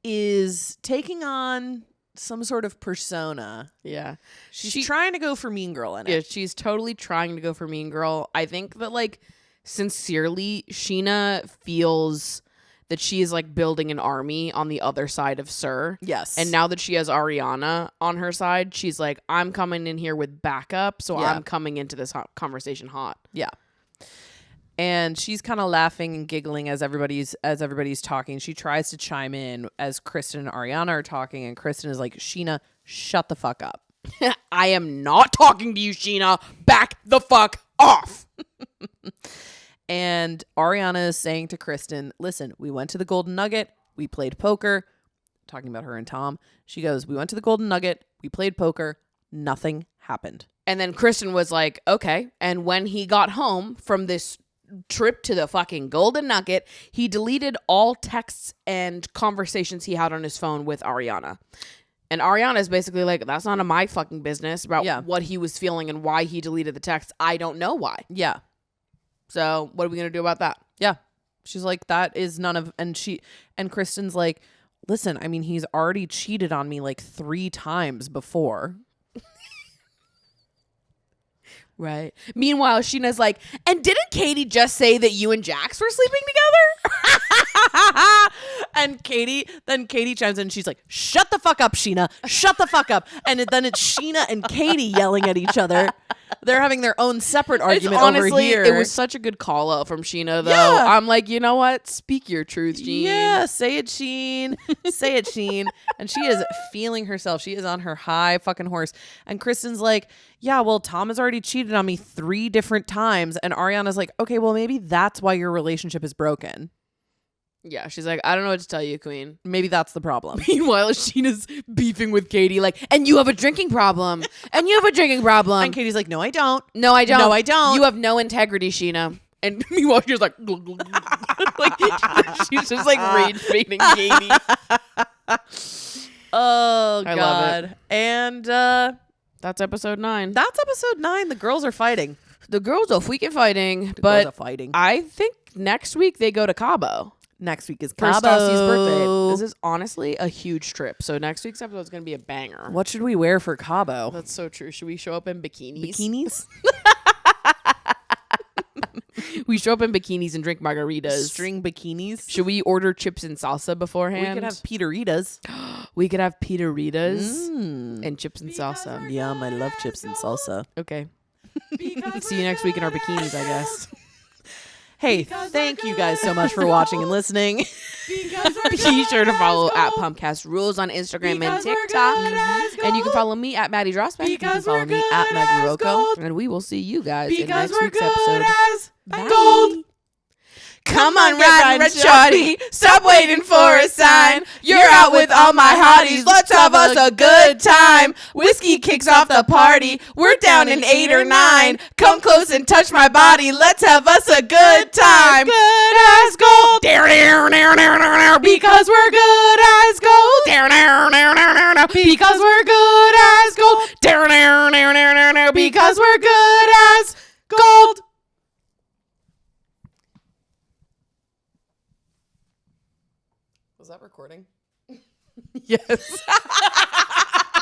is taking on some sort of persona. Yeah. She's trying to go for Mean Girl in it. Yeah, she's totally trying to go for Mean Girl. I think that, like, sincerely, Scheana feels that she is, like, building an army on the other side of Sir. Yes. And now that she has Ariana on her side, she's like, I'm coming in here with backup, so I'm coming into this conversation hot. Yeah. And she's kind of laughing and giggling as everybody's talking. She tries to chime in as Kristen and Ariana are talking, and Kristen is like, Scheana, shut the fuck up. I am not talking to you, Scheana. Back the fuck off. And Ariana is saying to Kristen, listen, we went to the Golden Nugget. We played poker. Talking about her and Tom. She goes, we went to the Golden Nugget. We played poker. Nothing happened. And then Kristen was like, okay. And when he got home from this trip to the fucking Golden Nugget, he deleted all texts and conversations he had on his phone with Ariana. And Ariana's basically like, that's none of my fucking business about what he was feeling and why he deleted the text. I don't know why. Yeah. So what are we going to do about that? Yeah. She's like, that is none of, and Kristen's like, listen, I mean, he's already cheated on me like 3 times before. Right. Meanwhile, Scheana's like, and didn't Katie just say that you and Jax were sleeping together? And Katie chimes in and she's like, shut the fuck up, Scheana. Shut the fuck up. And then it's Scheana and Katie yelling at each other. They're having their own separate argument honestly, over here. It was such a good call out from Scheana, though. Yeah. I'm like, you know what? Speak your truth, Sheen. Yeah, say it, Sheen. Say it, Sheen. And she is feeling herself. She is on her high fucking horse. And Kristen's like, yeah, well, Tom has already cheated on me 3 different times. And Ariana's like, okay, well, maybe that's why your relationship is broken. Yeah, she's like, I don't know what to tell you, Queen. Maybe that's the problem. Meanwhile, Sheena's beefing with Katie, like, and you have a drinking problem. And you have a drinking problem. And Katie's like, no, I don't. No, I don't. No, I don't. You have no integrity, Scheana. And meanwhile, she's like, like she's just like rage baiting Katie. Oh, God. I love it. And that's episode 9. That's episode 9. The girls are fighting. The girls are freaking fighting. The but girls are fighting. I think next week they go to Cabo. Next week is For Cabo. Stassi's birthday. This is honestly a huge trip. So next week's episode is going to be a banger. What should we wear for Cabo? That's so true. Should we show up in bikinis? Bikinis? We show up in bikinis and drink margaritas. String bikinis? Should we order chips and salsa beforehand? We could have Peteritas. We could have Peteritas and chips and salsa. Yum, I love chips and salsa. Okay. See you next week in our bikinis, I guess. Hey, thank you guys so much for watching and listening. Be sure to follow at Pumpcast Rules on Instagram and TikTok. And you can follow me at Maddie Drossbeck. You can follow me at Meg Rocco. And we will see you guys in next week's episode. Bye. Gold. Come on, riding red shawty. Stop waiting for a sign. You're out with all my hotties. Let's have us a good time. Whiskey kicks off the party. We're down in 8 or 9. Come close and touch my body. Let's have us a good time. Good as gold. Because we're good as gold. Because we're good as gold. Because we're good as gold. Was that recording? Yes.